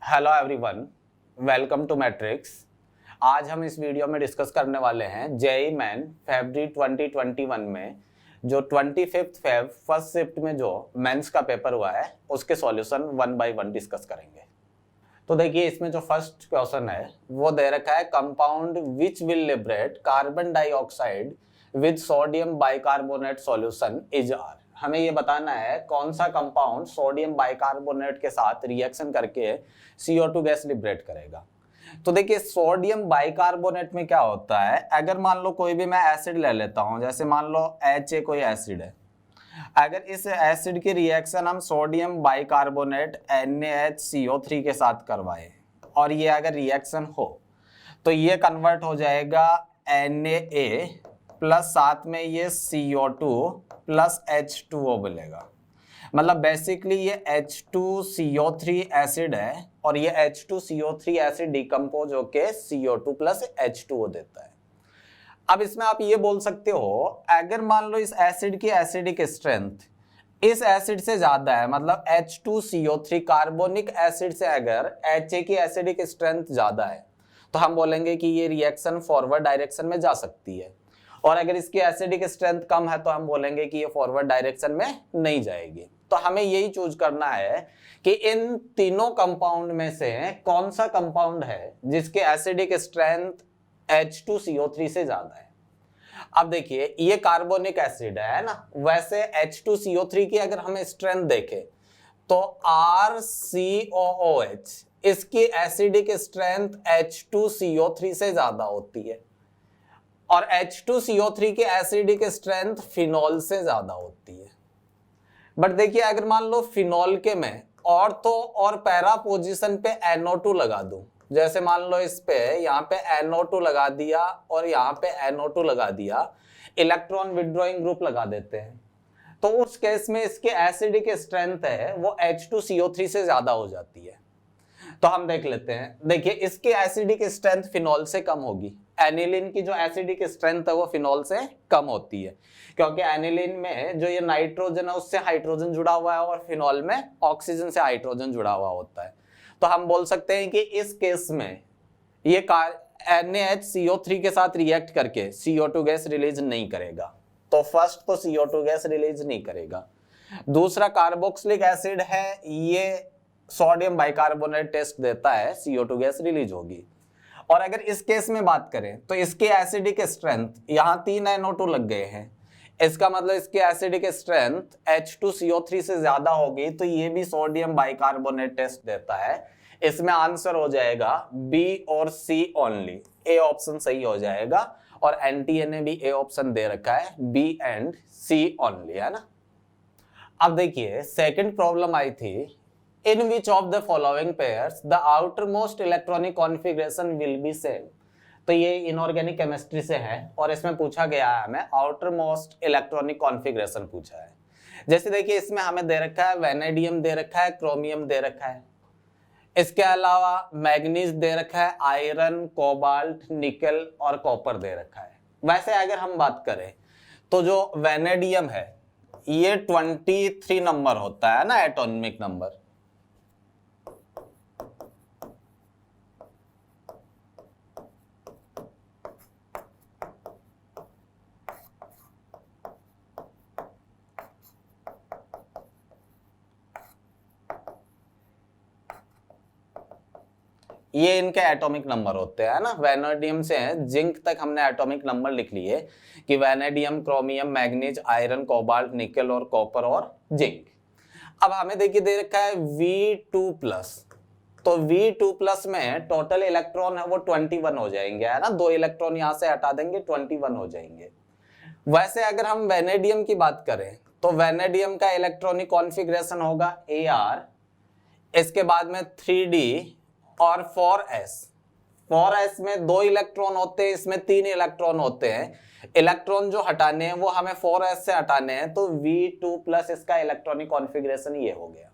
Hello everyone, welcome to matrix. आज हम इस वीडियो में डिस्कस करने वाले हैं जेईई मेन फरवरी 2021 में जो 25 फेब फर्स्ट शिफ्ट में जो मेंस का पेपर हुआ है उसके सॉल्यूशन 1 बाय 1 डिस्कस करेंगे। तो देखिए, इसमें जो फर्स्ट क्वेश्चन है वो दे रखा है compound which will liberate carbon dioxide with sodium bicarbonate solution is R. हमें ये बताना है कौन सा कंपाउंड सोडियम बाइकार्बोनेट के साथ रिएक्शन करके CO2 गैस लिबरेट करेगा। तो देखिए, सोडियम बाइकार्बोनेट में क्या होता है, अगर मान लो कोई भी मैं एसिड ले लेता हूं, जैसे मान लो HA कोई एसिड है, अगर इस एसिड की रिएक्शन हम सोडियम बाइकार्बोनेट NaHCO3 के साथ करवाए और ये अगर रिएक्शन हो तो ये कन्वर्ट हो जाएगा Na प्लस साथ में ये CO2 प्लस H2O मिलेगा। मतलब बेसिकली ये H2CO3 एसिड है और ये H2CO3 एसिड डिकम्पोज होके CO2 प्लस H2O देता है। अब इसमें आप ये बोल सकते हो, अगर मान लो इस एसिड की एसिडिक स्ट्रेंथ इस एसिड से ज्यादा है, मतलब H2CO3 कार्बोनिक एसिड से अगर HA की एसिडिक स्ट्रेंथ ज्यादा है तो हम बोलेंगे कि ये रिएक्शन फॉरवर्ड डायरेक्शन में जा सकती है, और अगर इसकी एसिडिक स्ट्रेंथ कम है तो हम बोलेंगे कि ये फॉरवर्ड डायरेक्शन में नहीं जाएगी। तो हमें यही चूज करना है कि इन तीनों कंपाउंड में से कौन सा कंपाउंड है जिसके एसिडिक स्ट्रेंथ H2CO3 से ज्यादा है। अब देखिए, ये कार्बोनिक एसिड है ना, वैसे H2CO3 की अगर हमें स्ट्रेंथ देखें तो RCOOH इसकी एसिडिक स्ट्रेंथ H2CO3 से ज्यादा होती है और H2CO3 की एसिडिक स्ट्रेंथ फिनॉल से ज्यादा होती है। बट देखिए, अगर मान लो फिनॉल के मैं ऑर्थो और पैरा पोजीशन पे NO2 लगा दूं, जैसे मान लो इस पे यहाँ पे NO2 लगा दिया और यहाँ पे NO2 लगा दिया, इलेक्ट्रॉन विड्रॉइंग ग्रुप लगा देते हैं, तो उस केस में इसकी एसिडिक स्ट्रेंथ है वो H2CO3 से ज्यादा हो जाती है। तो हम देख लेते हैं। देखिए, इसकी एसिडिक स्ट्रेंथ फिनॉल से कम होगी। एनिलीन की जो एसिडिक स्ट्रेंथ है वो फिनॉल से कम होती है, क्योंकि एनिलीन में जो ये नाइट्रोजन है उससे हाइड्रोजन जुड़ा हुआ है और फिनॉल में ऑक्सीजन से हाइड्रोजन जुड़ा हुआ होता है। तो हम बोल सकते हैं कि इस केस में ये NaHCO3 के साथ रिएक्ट करके CO2 गैस रिलीज नहीं करेगा। तो फर्स्ट तो CO2 गैस रिलीज नहीं करेगा। दूसरा, कार्बोक्सिलिक एसिड है, ये सोडियम बाइकार्बोनेट टेस्ट देता है, CO2 गैस रिलीज होगी। और अगर इस केस में बात करें तो इसकी एसिडिक स्ट्रेंथ यहाँ 3 NO2 लग गए हैं, इसका मतलब इसकी एसिडिक स्ट्रेंथ H2CO3 से ज्यादा होगी, तो ये भी सोडियम बाइकार्बोनेट टेस्ट देता है। इसमें आंसर हो जाएगा B और C ओनली। A ऑप्शन सही हो जाएगा और NTA ने भी A ऑप्शन दे रखा है, B एंड C ओनली, है ना। अब देखिए, सेकंड प्रॉब्लम आई थी, in which of the following pairs the outermost electronic configuration will be same। तो ये इनऑर्गेनिक केमिस्ट्री से है और इसमें पूछा गया है हमें आउटरमोस्ट इलेक्ट्रॉनिक कॉन्फ़िगरेशन पूछा है। जैसे देखिए, इसमें हमें दे रखा है वैनेडियम दे रखा है, क्रोमियम दे रखा है, इसके अलावा मैग्नीज दे रखा है, आयरन, कोबाल्ट, निकल और कॉपर दे रखा है। वैसे अगर हम बात करें तो जो वैनेडियम है ये 23 नंबर होता है ना, एटॉमिक नंबर। ये इनके एटॉमिक नंबर होते हैं ना, वैनेडियम से हैं जिंक तक हमने एटॉमिक नंबर लिख लिए कि vanadium, chromium, manganese, iron, cobalt, निकल और कॉपर और जिंक। अब हमें देखिए दे रखा है V2+, तो V2+ में टोटल इलेक्ट्रॉन है वो 21 हो जाएंगे, है ना। 2 इलेक्ट्रॉन यहां से हटा देंगे, 21 हो जाएंगे। वैसे अगर हम वैनेडियम की बात करें तो वैनेडियम का इलेक्ट्रॉनिक कॉन्फ़िगरेशन होगा AR, इसके बाद में 3D और 4s में 2 इलेक्ट्रॉन होते हैं, इसमें 3 इलेक्ट्रॉन होते हैं। इलेक्ट्रॉन जो हटाने हैं वो हमें 4s से हटाने हैं, तो V2+ इसका इलेक्ट्रॉनिक कॉन्फ़िगरेशन ये हो गया।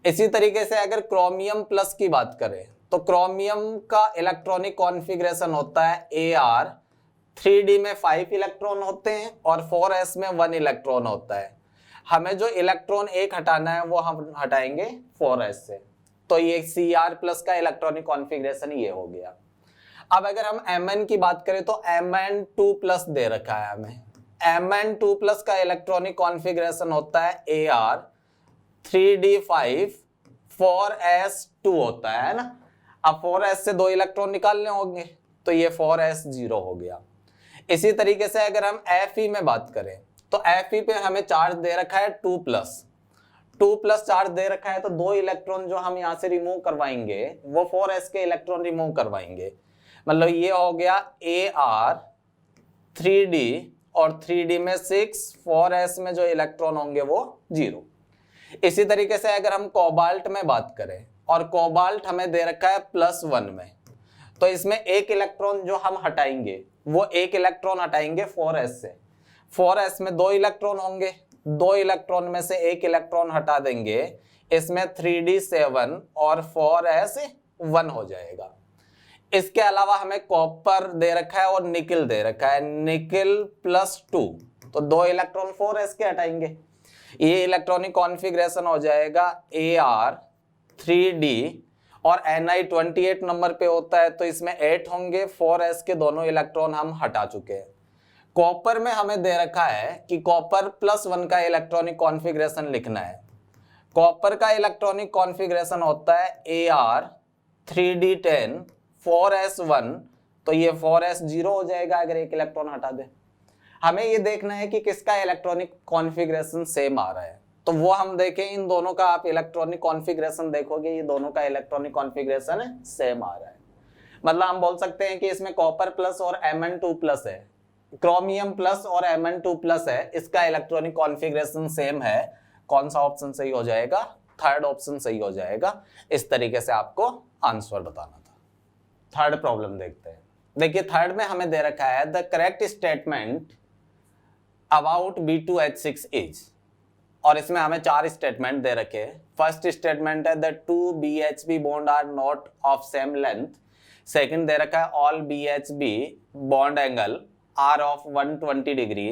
इसी तरीके से अगर क्रोमियम प्लस की बात करें तो क्रोमियम का इलेक्ट्रॉनिक कॉन्फ़िगरेशन होता है AR, 3D में 5 इलेक्ट्रॉन होते हैं और 4s में 1 इलेक्ट्रॉन होता है। हमें जो इलेक्ट्रॉन एक हटाना है वो हम हटाएंगे 4s से। तो ये Cr प्लस का इलेक्ट्रॉनिक कॉन्फ़िगरेशन ये हो गया। अब अगर हम Mn की बात करें तो Mn2 प्लस दे रखा है हमें। Mn2 प्लस का इलेक्ट्रॉनिक कॉन्फ़िगरेशन होता है Ar 3d5 4s2 होता है ना। अब 4s से 2 इलेक्ट्रॉन निकालने होंगे तो ये 4s0 हो गया। इसी तरीके से अगर हम Fe में बात करें तो Fe पे हमें चार्ज दे रखा है 2 प्लस चार्ज दे रखा है, तो 2 इलेक्ट्रॉन जो हम यहां से रिमूव करवाएंगे वो 4s के इलेक्ट्रॉन रिमूव करवाएंगे। मतलब ये हो गया Ar 3d और 3d में 6, 4s में जो इलेक्ट्रॉन होंगे वो 0। इसी तरीके से अगर हम कोबाल्ट में बात करें और कोबाल्ट हमें दे रखा है +1 में, तो इसमें एक इलेक्ट्रॉन जो हम हटाएंगे वो एक इलेक्ट्रॉन हटाएंगे 4s से। 4s में 2 इलेक्ट्रॉन होंगे, 2 इलेक्ट्रॉन में से एक इलेक्ट्रॉन हटा देंगे, इसमें 3d7 और 4s1 हो जाएगा। इसके अलावा हमें कॉपर दे रखा है और निकिल दे रखा है, निकिल +2, तो 2 इलेक्ट्रॉन 4s के हटाएंगे। ये इलेक्ट्रॉनिक कॉन्फ़िगरेशन हो जाएगा Ar 3d और Ni 28 नंबर पे होता है तो इसमें 8 होंगे, 4s के दोनों इलेक्ट्रॉन हम हटा चुके हैं। कॉपर में हमें दे रखा है कि कॉपर +1 का इलेक्ट्रॉनिक कॉन्फ़िगरेशन लिखना है। कॉपर का इलेक्ट्रॉनिक कॉन्फ़िगरेशन होता है Ar 3d10 4s1, तो ये 4s0 हो जाएगा अगर एक इलेक्ट्रॉन हटा दे। हमें ये देखना है कि किसका इलेक्ट्रॉनिक कॉन्फ़िगरेशन सेम आ रहा है, तो वो हम देखें। इन दोनों का आप इलेक्ट्रॉनिक कॉन्फ़िगरेशन देखोगे, ये दोनों का इलेक्ट्रॉनिक कॉन्फ़िगरेशन सेम आ रहा है। मतलब हम बोल सकते हैं कि इसमें कॉपर प्लस और Mn2 प्लस है, क्रोमियम प्लस और Mn2 प्लस है, इसका इलेक्ट्रॉनिक कॉन्फ़िगरेशन सेम है। कौन सा ऑप्शन सही हो जाएगा? थर्ड ऑप्शन सही हो जाएगा। इस तरीके से आपको आंसर बताना था। थर्ड प्रॉब्लम देखते हैं। देखिए थर्ड में हमें दे रखा है the correct statement about B2H6 is, और इसमें हमें 4 स्टेटमेंट दे रखे हैं। फर्स्ट स्टेटमेंट है the 2 BHB bond are not of same length. Second दे रखा है all BHB bond angle are of 120 degree.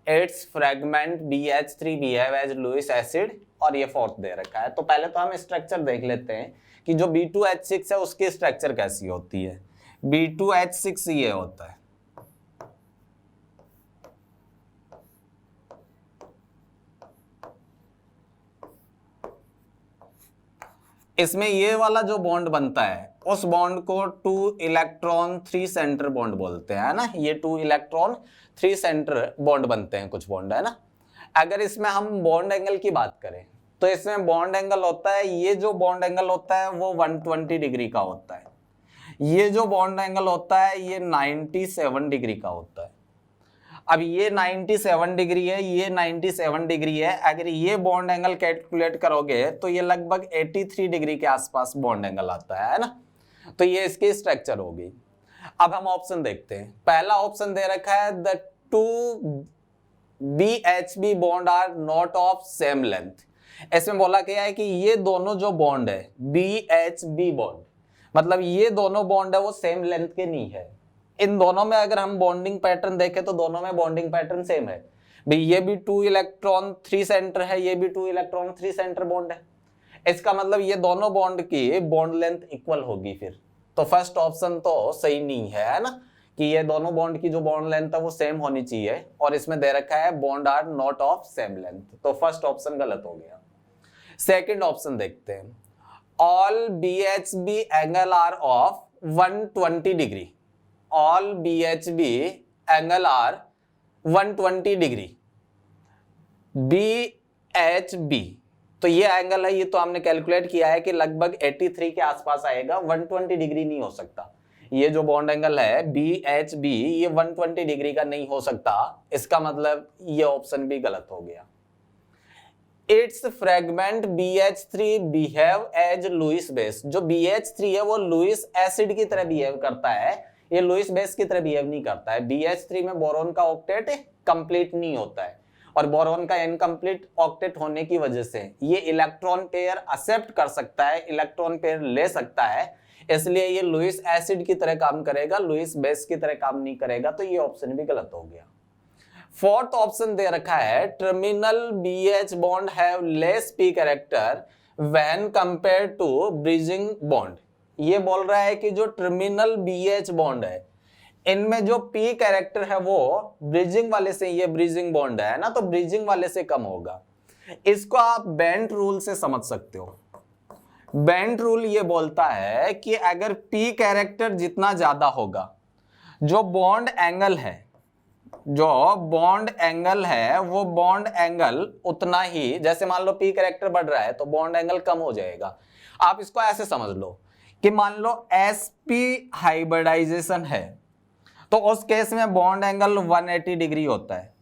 It's fragment BH3 behave as Lewis acid, और ये फोर्थ दे रखा है। तो पहले तो हम स्ट्रक्चर देख लेते हैं कि जो B2H6 है उसकी स्ट्रक्चर कैसी होती है। B2H6 ये होता है, इसमें ये वाला जो बॉन्ड बनता है उस बॉन्ड को 2 इलेक्ट्रॉन 3 सेंटर बॉन्ड बोलते हैं, है ना। ये 2 इलेक्ट्रॉन 3 सेंटर बॉन्ड बनते हैं कुछ बॉन्ड, है ना। अगर इसमें हम बॉन्ड एंगल की बात करें तो इसमें बॉन्ड एंगल होता है, ये जो बॉन्ड एंगल होता है वो 120 डिग्री का होता है। ये जो बॉन्ड एंगल होता है ये 97 डिग्री का होता है। अब ये 97 डिग्री है, ये 97 डिग्री है। अगर ये बॉन्ड एंगल कैलकुलेट करोगे तो ये लगभग 83 डिग्री के आसपास बॉन्ड एंगल आता है ना। तो ये इसकी स्ट्रक्चर होगी। अब हम ऑप्शन देखते हैं। पहला ऑप्शन दे रखा है the 2 BHB bond are not of same length. इसमें बोला गया है कि ये दोनों जो बॉन्ड है BHB बॉन्ड, मतलब ये दोनों बॉन्ड है वो सेम लेंथ के नहीं है। इन दोनों में अगर हम बॉन्डिंग पैटर्न देखें तो दोनों में बॉन्डिंग पैटर्न सेम है। भाई ये भी 2 इलेक्ट्रॉन 3 सेंटर है, ये भी 2 इलेक्ट्रॉन 3 सेंटर बॉन्ड है। इसका मतलब ये दोनों बॉन्ड की बॉन्ड लेंथ इक्वल होगी फिर। तो फर्स्ट ऑप्शन तो सही नहीं है ना, कि ये दोनों बॉन्ड की जो बॉन्ड लेंथ है वो सेम होनी चाहिए, और इसमें दे रखा है bond are not of same length, तो फर्स्ट ऑप्शन गलत हो गया। सेकंड ऑप्शन देखते हैं। All BHB angle are of 120 degree. All BHB angle are 120 degree. BHB तो ये एंगल है, ये तो हमने कैलकुलेट किया है कि लगभग 83 के आसपास आएगा, 120 डिग्री नहीं हो सकता। ये जो बॉन्ड एंगल है BHB ये 120 डिग्री का नहीं हो सकता। इसका मतलब ये ऑप्शन भी गलत हो गया। Its fragment BH3 behave as Lewis base. जो BH3 है वो लुईस एसिड की तरह बिहेव करता है, ये लुईस बेस की तरह बिहेव नहीं करता है। BH3 में बोरोन का ऑक्टेट कंप्लीट नहीं होता है, और बोरोन का इनकम्प्लीट ऑक्टेट होने की वजह से ये इलेक्ट्रॉन पेयर एक्सेप्ट कर सकता है, इलेक्ट्रॉन पेयर ले सकता है, इसलिए ये लुईस एसिड की तरह काम करेगा, लुईस बेस की तरह काम नहीं करेगा। तो ये ऑप्शन भी गलत हो गया। फोर्थ ऑप्शन दे रखा है terminal BH bond have less p character when compare to bridging bond. ये बोल रहा है कि जो टर्मिनल BH बॉन्ड है इनमें जो P कैरेक्टर है वो ब्रिजिंग वाले से, ये ब्रिजिंग बॉन्ड है ना, तो ब्रिजिंग वाले से कम होगा। इसको आप बेंट रूल से समझ सकते हो। बेंट रूल ये बोलता है कि अगर P कैरेक्टर जितना ज्यादा होगा, जो बॉन्ड एंगल है, वो बॉन्ड एंगल उतना ही, जैसे मान लो P कैरेक्टर बढ़ रहा है तो बॉन्ड एंगल कम हो जाएगा। आप इसको ऐसे समझ लो कि मान लो sp हाइब्रिडाइजेशन है तो उस केस में बॉन्ड एंगल 180 डिग्री होता है।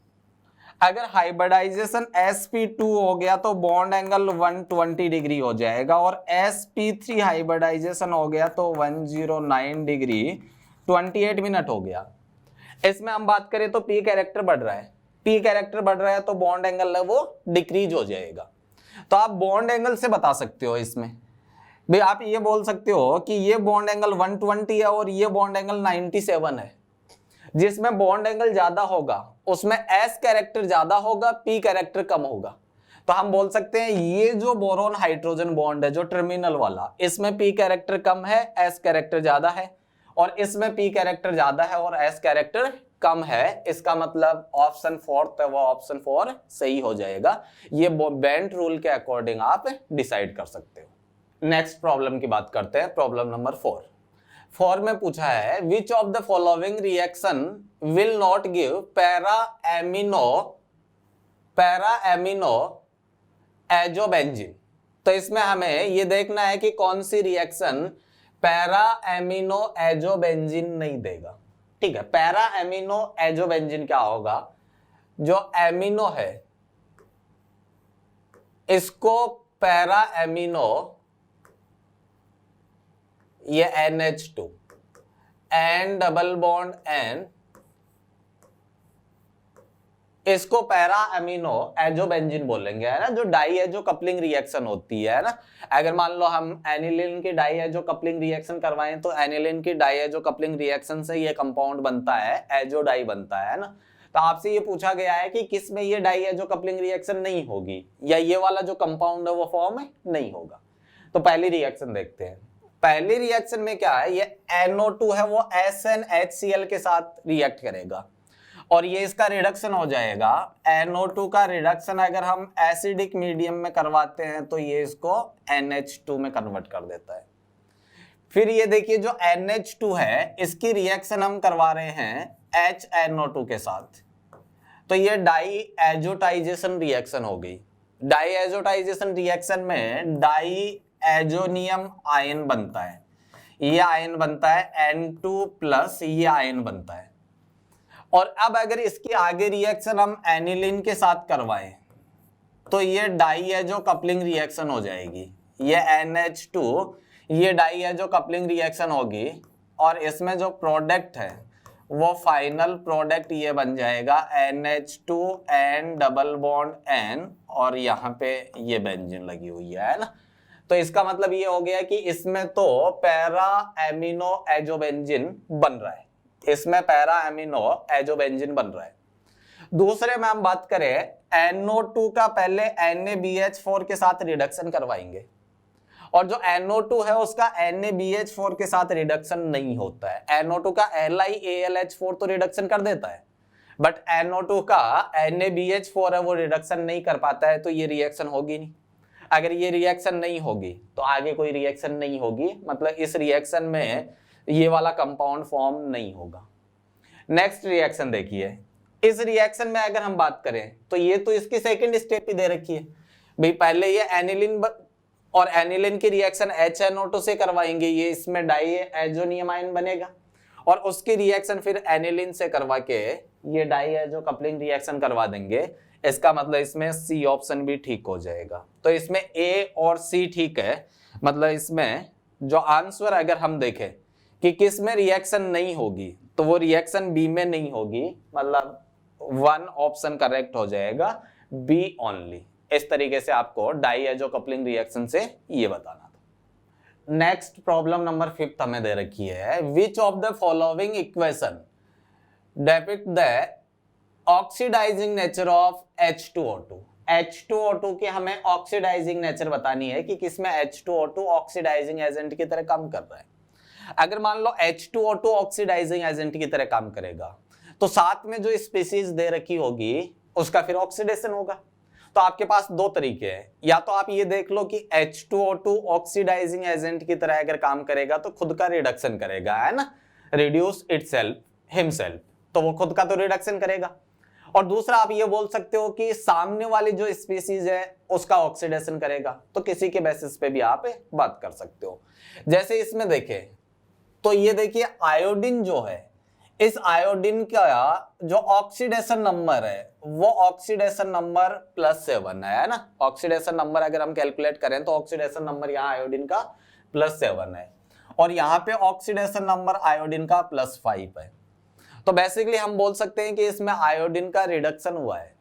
अगर हाइब्रिडाइजेशन sp2 हो गया तो बॉन्ड एंगल 120 डिग्री हो जाएगा, और sp3 हाइब्रिडाइजेशन हो गया तो 109 डिग्री 28 मिनट हो गया। इसमें हम बात करें तो P कैरेक्टर बढ़ रहा है, तो बॉन्ड एंगल है वो डिक्रीज हो जाएगा। तो आप बॉन्ड एंगल से बता सकते हो इसमें भाई, आप ये बोल सकते हो कि ये बॉन्ड एंगल 120 है और ये बॉन्ड एंगल 97 है। जिसमें बॉन्ड एंगल ज्यादा होगा उसमें S कैरेक्टर ज्यादा होगा, P कैरेक्टर कम होगा। तो हम बोल सकते हैं ये जो बोरोन हाइड्रोजन बॉन्ड है जो टर्मिनल वाला, इसमें P कैरेक्टर कम है, S कैरेक्टर ज्यादा है, और इसमें P कैरेक्टर ज्यादा है और S कैरेक्टर कम है। इसका मतलब ऑप्शन 4 है वो ऑप्शन 4 सही हो जाएगा। ये बेंट रूल के अकॉर्डिंग आप डिसाइड कर सकते हो। नेक्स्ट प्रॉब्लम की बात करते हैं, प्रॉब्लम नंबर 4 में पूछा है which of the following reaction will not give para amino azobenzene. तो इसमें हमें ये देखना है कि कौन सी रिएक्शन पैरा एमिनो एजोबेंजीन नहीं देगा। ठीक है, पैरा एमिनो एजोबेंजीन क्या होगा, जो एमिनो है इसको पैरा एमिनो, ये NH2 N double bond N, इसको पैरा अमीनो एजोबेंजीन बोलेंगे, है ना। जो डाई एजो कपलिंग रिएक्शन होती है ना, अगर मान लो हम एनिलीन की डाई एजो कपलिंग रिएक्शन करवाएं तो एनिलीन की डाई एजो कपलिंग रिएक्शन से ये कंपाउंड बनता है, एजो डाई बनता है ना। तो आपसे ये पूछा गया है कि किस में ये डाई एजो कपलिंग रिएक्शन नहीं होगी या ये वाला जो कंपाउंड है वो फॉर्म नहीं होगा। तो पहली रिएक्शन देखते हैं। पहली रिएक्शन में क्या है, ये NO2 है वो SnHCl के साथ रिएक्ट करेगा और ये इसका रिडक्शन हो जाएगा। NO2 का रिडक्शन अगर हम एसिडिक मीडियम में करवाते हैं तो ये इसको NH2 में कन्वर्ट कर देता है। फिर ये देखिए जो NH2 है इसकी रिएक्शन हम करवा रहे हैं HNO2 के साथ, तो ये डाई एजोटाइजेशन रिएक्शन हो गई। डाई एजोटाइजेशन रिएक्शन में डाई एजोनियम आयन बनता है, ये आयन बनता है N2 प्लस, ये आयन बनता है। और अब अगर इसकी आगे रिएक्शन हम एनिलीन के साथ करवाएं तो ये डाई एजो कपलिंग रिएक्शन हो जाएगी। ये NH2 ये डाई एजो कपलिंग रिएक्शन होगी और इसमें जो प्रोडक्ट है वो फाइनल प्रोडक्ट ये बन जाएगा NH2 N double bond N और यहाँ पे ये बेंजीन लगी हुई है ना। तो इसका मतलब ये हो गया कि इसमें तो पैरा एमिनो एजोबेंजीन बन रहा है, इसमें पैरा एमिनो एजोबेंजीन बन रहा है। दूसरे में हम बात करें NO2 का, पहले NaBH4 के साथ रिडक्शन करवाएंगे और जो NO2 है उसका NaBH4 के साथ रिडक्शन नहीं होता है। NO2 का LiAlH4 तो रिडक्शन कर देता है बट NO2 का NaBH4 है वो रिडक्शन नहीं कर पाता है, तो ये रिएक्शन होगी नहीं। अगर ये रिएक्शन नहीं होगी तो आगे कोई रिएक्शन नहीं होगी, मतलब इस रिएक्शन में ये वाला कंपाउंड फॉर्म नहीं होगा। नेक्स्ट रिएक्शन देखिए, इस रिएक्शन में अगर हम बात करें तो ये तो इसकी सेकंड स्टेप ही दे रखी है भाई। पहले ये एनिलीन और एनिलीन की रिएक्शन HNO2 से करवाएंगे, ये इसमें डाई एजोनियम आयन बनेगा और उसकी रिएक्शन फिर एनिलीन से करवा के ये डाई एजो कपलिंग रिएक्शन करवा देंगे। इसका मतलब इसमें C ऑप्शन भी ठीक हो जाएगा। तो इसमें A और C ठीक है, मतलब इसमें जो आंसर अगर हम देखें कि किस में रिएक्शन नहीं होगी तो वो रिएक्शन B में नहीं होगी, मतलब 1 ऑप्शन करेक्ट हो जाएगा, B ओनली। इस तरीके से आपको डाई एजो कपलिंग रिएक्शन से ये बताना था। नेक्स्ट प्रॉब्लम नंबर 5 हमें दे रखी है, which of the following equation depict the oxidising nature of H2O2। H2O2 की हमें ऑक्सीडाइजिंग नेचर बतानी है कि किसमें H2O2 ऑक्सीडाइजिंग एजेंट की तरह काम कर रहा है। अगर मान लो H2O2 ऑक्सीडाइजिंग एजेंट की तरह काम करेगा तो साथ में जो स्पीसीज दे रखी होगी उसका फिर ऑक्सीडेशन होगा। तो आपके पास दो तरीके हैं, या तो आप ये देख लो कि H2O2 ऑक्सीडाइजिंग एजेंट की तरह अगर काम करेगा तो खुद का रिडक्शन करेगा, है ना, रिड्यूस इटसेल्फ हिमसेल्फ, तो वो खुद का तो रिडक्शन करेगा। और दूसरा आप ये बोल सकते हो कि सामने वाली जो स्पीसीज है उसका ऑक्सीडेशन करेगा। तो किसी के बेसिस पे भी आप बात कर सकते हो। जैसे इसमें देखें तो ये देखिए आयोडीन जो है, इस आयोडीन का जो ऑक्सीडेशन नंबर है वो ऑक्सीडेशन नंबर +7 है ना। ऑक्सीडेशन नंबर अगर हम कैलकुलेट करें तो ऑक्सीडेशन नंबर यहाँ आयोडीन का +7 है और यहाँ पे ऑक्सीडेशन नंबर आयोडीन का +5 है। तो बेसिकली हम बोल सकते हैं कि इसमें आयोडीन का रिडक्शन हुआ है,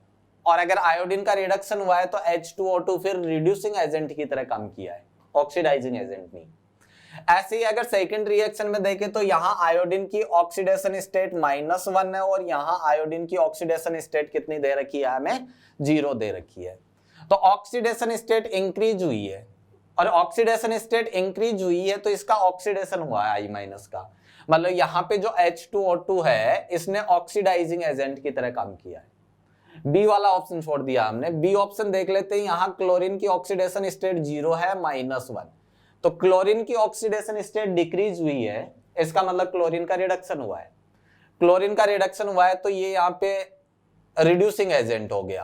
और अगर आयोडीन का रिडक्शन हुआ है तो H2O2 फिर रिड्यूसिंग एजेंट की तरह काम किया है, ऑक्सीडाइजिंग एजेंट नहीं। ऐसे ही अगर सेकंड रिएक्शन में देखें तो यहाँ आयोडीन की ऑक्सीडेशन स्टेट -1 है और यहाँ आयोडीन की ऑक्सीडेशन स्टेट कितनी दे रखी है, हमें 0 दे रखी है। तो ऑक्सीडेशन स्टेट इंक्रीज हुई है, और ऑक्सीडेशन स्टेट इंक्रीज हुई है तो इसका ऑक्सीडेशन हुआ है I- का, मतलब यहाँ पे जो H2O2 है इसने ऑक्सीडाइजिंग एजेंट की तरह काम किया है। बी वाला ऑप्शन छोड़ दिया हमने। बी ऑप्शन देख लेते हैं। यहाँ क्लोरीन की ऑक्सीडेशन स्टेट 0 है, -1, तो क्लोरीन की ऑक्सीडेशन स्टेट डिक्रीज हुई है, इसका मतलब क्लोरीन का रिडक्शन हुआ है। क्लोरीन का रिडक्शन हुआ है तो ये यहाँ पे रिड्यूसिंग एजेंट हो गया।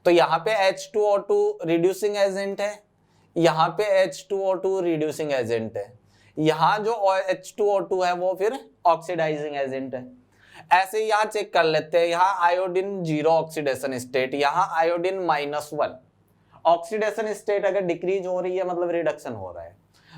तो यहाँ पे H2O2 रिड्यूसिंग एजेंट है, यहाँ पे H2O2 रिड्यूसिंग एजेंट है, यहाँ जो H2O2 है वो फिर ऑक्सीडाइजिंग एजेंट है। ऐसे यहाँ चेक कर लेते हैं। यहाँ आयोडीन 0 ऑक्सीडेशन स्टेट, यहाँ आयोडीन -1। ऑक्सीडेशन स्टेट अगर डिक्रीज हो रही है मतलब रिडक्शन हो रहा है।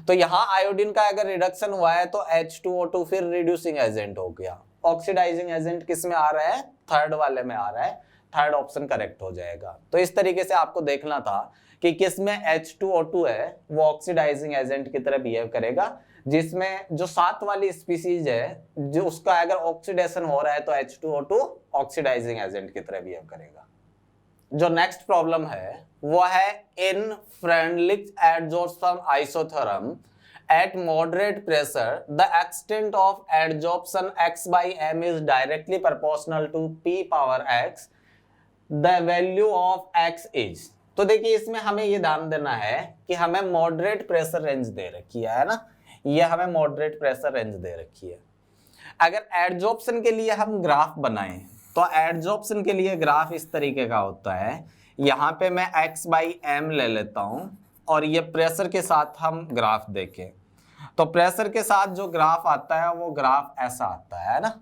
तो यहाँ आयोडीन का अगर रिडक्शन हुआ है तो H2O2 फिर रिड्यूसिंग एजेंट हो गया। ऑक्सीडाइजिंग एजेंट किस में आ रहा है, थर्ड वाले में आ रहा है। थर्ड ऑप्शन करेक्ट हो जाएगा। तो इस तरीके से आपको देखना था कि किसमें H2O2 है वो ऑक्सीडाइजिंग एजेंट की तरह बिहेव करेगा, जिसमें जो साथ वाली स्पीसीज है जो उसका अगर ऑक्सीडेशन हो रहा है तो H2O2 ऑक्सीडाइजिंग एजेंट की तरह बिहेव करेगा। जो नेक्स्ट प्रॉब्लम है वो है in Freundlich adsorption isotherm at moderate pressure the extent of adsorption x/m is directly proportional to p power x, the value of x is। तो देखिए इसमें हमें ये ध्यान देना है कि हमें मॉडरेट प्रेशर रेंज दे रखी है ना, ये हमें मॉडरेट प्रेशर रेंज दे रखी है। अगर एडजॉर्प्शन के लिए हम ग्राफ बनाएं तो एडजॉर्प्शन के लिए ग्राफ इस तरीके का होता है। यहाँ पे मैं x/m ले लेता हूं और ये प्रेशर के साथ हम ग्राफ देखें तो प्रेशर के साथ जो ग्राफ आता है वो ग्राफ ऐसा आता है ना।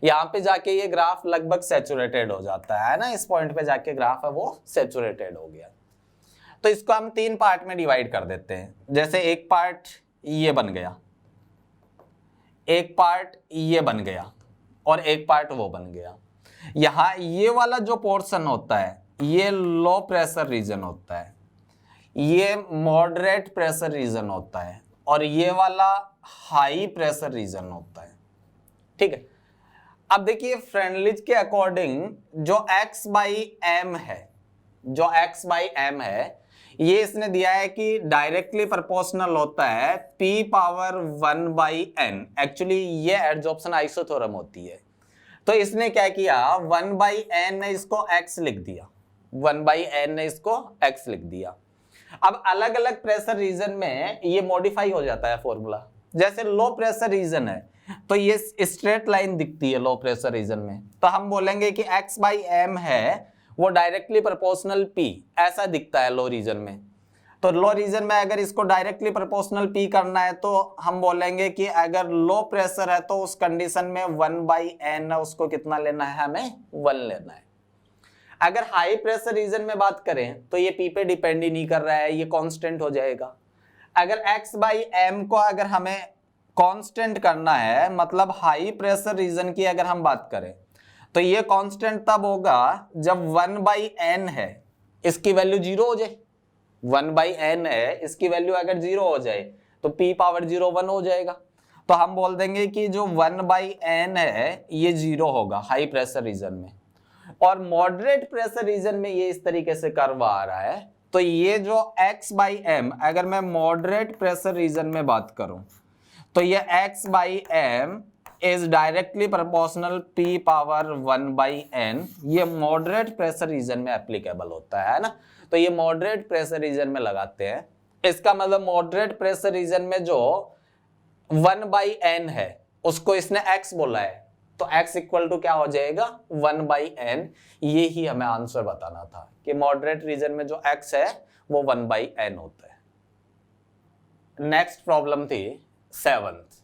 यहाँ पे जाके ये ग्राफ लगभग सैचुरेटेड हो जाता है ना, इस पॉइंट पे जाके ग्राफ है वो सैचुरेटेड हो गया। तो इसको हम 3 पार्ट में डिवाइड कर देते हैं। जैसे एक पार्ट ये बन गया, एक पार्ट ये बन गया और एक पार्ट वो बन गया। यहाँ ये वाला जो पोर्शन होता है ये लो प्रेशर रीजन होता है, ये मॉडरेट प्रेशर रीजन होता है और ये वाला हाई प्रेशर रीजन होता है। ठीक है, अब देखिए फ्रेंडलिज के अकॉर्डिंग जो x/m है, जो x/m है ये इसने दिया है कि डायरेक्टली प्रोपोर्शनल होता है p⁻1/n। एक्चुअली ये एडजॉर्प्शन आइसोथर्म होती है। तो इसने क्या किया, 1/n ने इसको x लिख दिया, 1/n ने इसको x लिख दिया। अब अलग अलग प्रेशर रीजन में ये मॉडिफाई हो जाता है फॉर्मूला। जैसे लो प्रेशर रीजन है तो ये स्ट्रेट लाइन दिखती है लो प्रेशर रीजन में, तो हम बोलेंगे कि x/m है वो डायरेक्टली प्रोपोर्शनल p, ऐसा दिखता है लो रीजन में। तो लो रीजन में अगर इसको डायरेक्टली प्रोपोर्शनल p करना है तो हम बोलेंगे कि अगर लो प्रेशर है तो उस कंडीशन में 1/n उसको कितना लेना है, हमें 1 लेना है। अगर हाई प्रेशर रीजन में बात करें तो ये p पे डिपेंड ही नहीं कर रहा है, ये कांस्टेंट हो जाएगा। अगर x/m को अगर हमें कांस्टेंट करना है, मतलब हाई प्रेशर रीजन की अगर हम बात करें तो ये कांस्टेंट तब होगा जब 1/n है इसकी वैल्यू 0 हो जाए। 1/n है इसकी वैल्यू अगर 0 हो जाए तो p⁻0 1 हो जाएगा। तो हम बोल देंगे कि जो 1/n है ये 0 होगा हाई प्रेशर रीजन में। और मॉडरेट प्रेशर रीजन में ये इस तरीके से कर्व आ रहा है। तो ये जो x/m, अगर मैं मॉडरेट प्रेशर रीजन में बात करूं तो ये x/m is directly proportional p⁻1/n। ये मॉडरेट प्रेशर रीजन में एप्लीकेबल होता है ना। तो ये मॉडरेट प्रेशर रीजन में लगाते हैं। इसका मतलब मॉडरेट प्रेशर रीजन में जो 1/n है उसको इसने x बोला है, तो x इक्वल टू क्या हो जाएगा 1/n। ये ही हमें आंसर बताना था कि मॉडरेट रीजन में जो x है वो 1/n होता है। नेक्स्ट प्रॉब्लम थी 7th।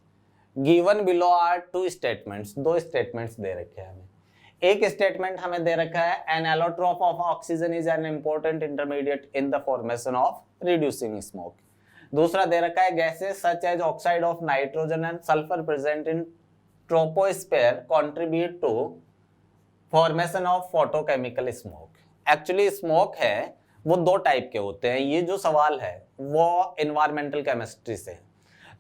Given below are two statements, दो स्टेटमेंट्स दे रखे हैं हमें। एक स्टेटमेंट हमें दे रखा है an allotrope of oxygen is an important intermediate in the formation of reducing smoke. दूसरा दे रखा है gases such as oxide of nitrogen and sulphur present in troposphere contribute to formation of photochemical smoke. Actually smoke है वो दो type के होते हैं। ये जो सवाल है वो एनवायरमेंटल केमिस्ट्री से।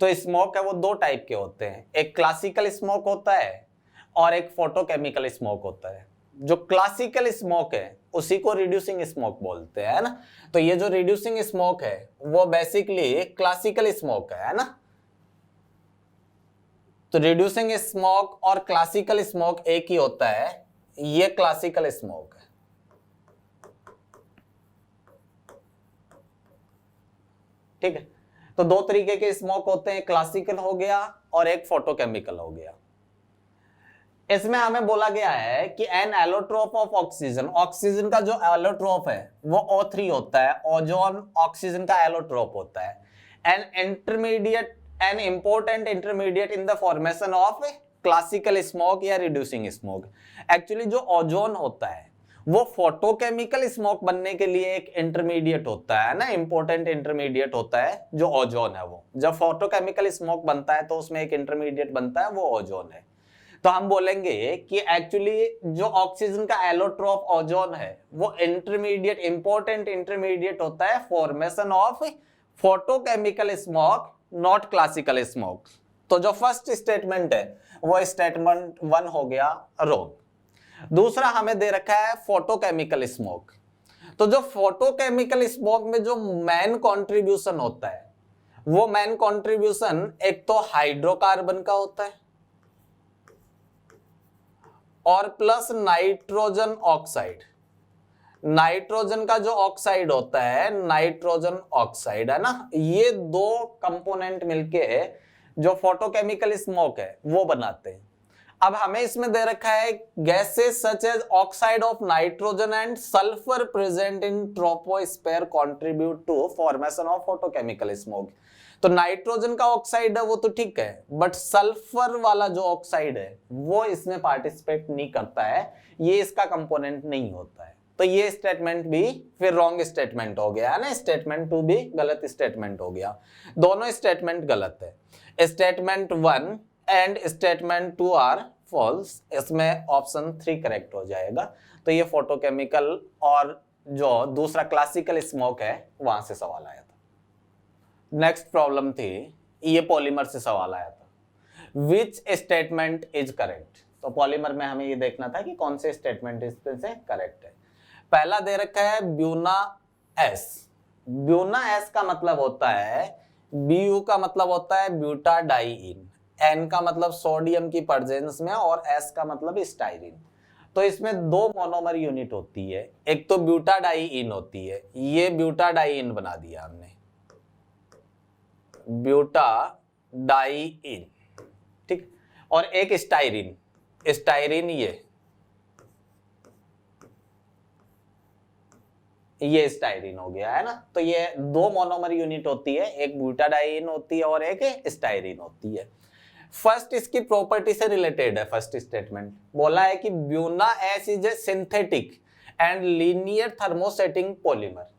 तो स्मोक है वो दो टाइप के होते हैं, एक क्लासिकल स्मोक होता है और एक फोटोकेमिकल स्मोक होता है। जो क्लासिकल स्मोक है उसी को रिड्यूसिंग स्मोक बोलते हैं, है ना। तो ये जो रिड्यूसिंग स्मोक है वो बेसिकली क्लासिकल स्मोक है ना। तो रिड्यूसिंग स्मोक और क्लासिकल स्मोक एक ही होता है, ये क्लासिकल स्मोक है। ठीक है, तो दो तरीके के स्मोक होते हैं, क्लासिकल हो गया और एक फोटोकेमिकल हो गया। इसमें हमें बोला गया है कि N allotrope of oxygen, oxygen का जो एलोट्रोप है वो O3 होता है, ओजोन ऑक्सीजन का एलोट्रोप होता है। N important intermediate in the formation of classical smoke या रिड्यूसिंग स्मोक। एक्चुअली जो ओजोन होता है वो फोटोकेमिकल स्मोक बनने के लिए एक इंटरमीडिएट होता है ना, इंपॉर्टेंट इंटरमीडिएट होता है जो ओजोन है। वो जब फोटोकेमिकल स्मोक बनता है तो उसमें एक इंटरमीडिएट बनता है, वो ओजोन है। तो हम बोलेंगे कि एक्चुअली जो ऑक्सीजन का एलोट्रोप ओजोन है वो इंटरमीडिएट, इंपॉर्टेंट इंटरमीडिएट होता है formation of photochemical smoke, not classical smoke. तो जो फर्स्ट स्टेटमेंट है वो स्टेटमेंट 1 हो गया रॉन्ग। दूसरा हमें दे रखा है फोटोकेमिकल स्मोक। तो जो फोटोकेमिकल स्मोक में जो मेन कंट्रीब्यूशन होता है वो मेन कंट्रीब्यूशन एक तो हाइड्रोकार्बन का होता है और प्लस नाइट्रोजन ऑक्साइड। नाइट्रोजन का जो ऑक्साइड होता है, नाइट्रोजन ऑक्साइड है ना, ये दो कंपोनेंट मिलके जो फोटोकेमिकल स्मोक है वो बनाते हैं। अब हमें इसमें दे रखा है gases such as oxide of nitrogen and sulphur present in troposphere contribute to formation of photochemical smoke. तो नाइट्रोजन का ऑक्साइड है वो तो ठीक है, बट सल्फर वाला जो ऑक्साइड है वो इसमें पार्टिसिपेट नहीं करता है, ये इसका कंपोनेंट नहीं होता है। तो ये स्टेटमेंट भी फिर रॉन्ग स्टेटमेंट हो गया है ना, स्टेटमेंट 2 भी गलत स्टेटमेंट हो गया। दोनों स्टेटमेंट गलत है। Statement 1 and statement 2 are false. इसमें ऑप्शन 3 करेक्ट हो जाएगा। तो ये फोटोकेमिकल और जो दूसरा क्लासिकल स्मोक है वहां से सवाल आया था। नेक्स्ट प्रॉब्लम थी, ये पॉलीमर से सवाल आया था। Which statement is correct. तो पॉलीमर में हमें ये देखना था कि कौन से स्टेटमेंट इसमें से करेक्ट है। पहला दे रखा है ब्यूना एस। ब्यूना एस का मतलब होता है, बीयू का मतलब होता है ब्यूटाडाइइन, एन का मतलब सोडियम की प्रेजेंस में और एस का मतलब स्टाइरिन। तो इसमें दो मोनोमर यूनिट होती है, एक तो ब्यूटाडाइइन होती है, ये ब्यूटाडाइइन बना दिया हमने, ब्यूटाडाइइन, ठीक। और एक स्टाइरिन, स्टाइरिन ये स्टाइरिन हो गया है ना। तो ये दो मोनोमर यूनिट होती है, एक ब्यूटाडाइइन होती है और एक स्टाइरिन होती है। फर्स्ट इसकी प्रॉपर्टी से रिलेटेड है। फर्स्ट स्टेटमेंट बोला है कि Buena S is a synthetic and linear thermosetting polymer.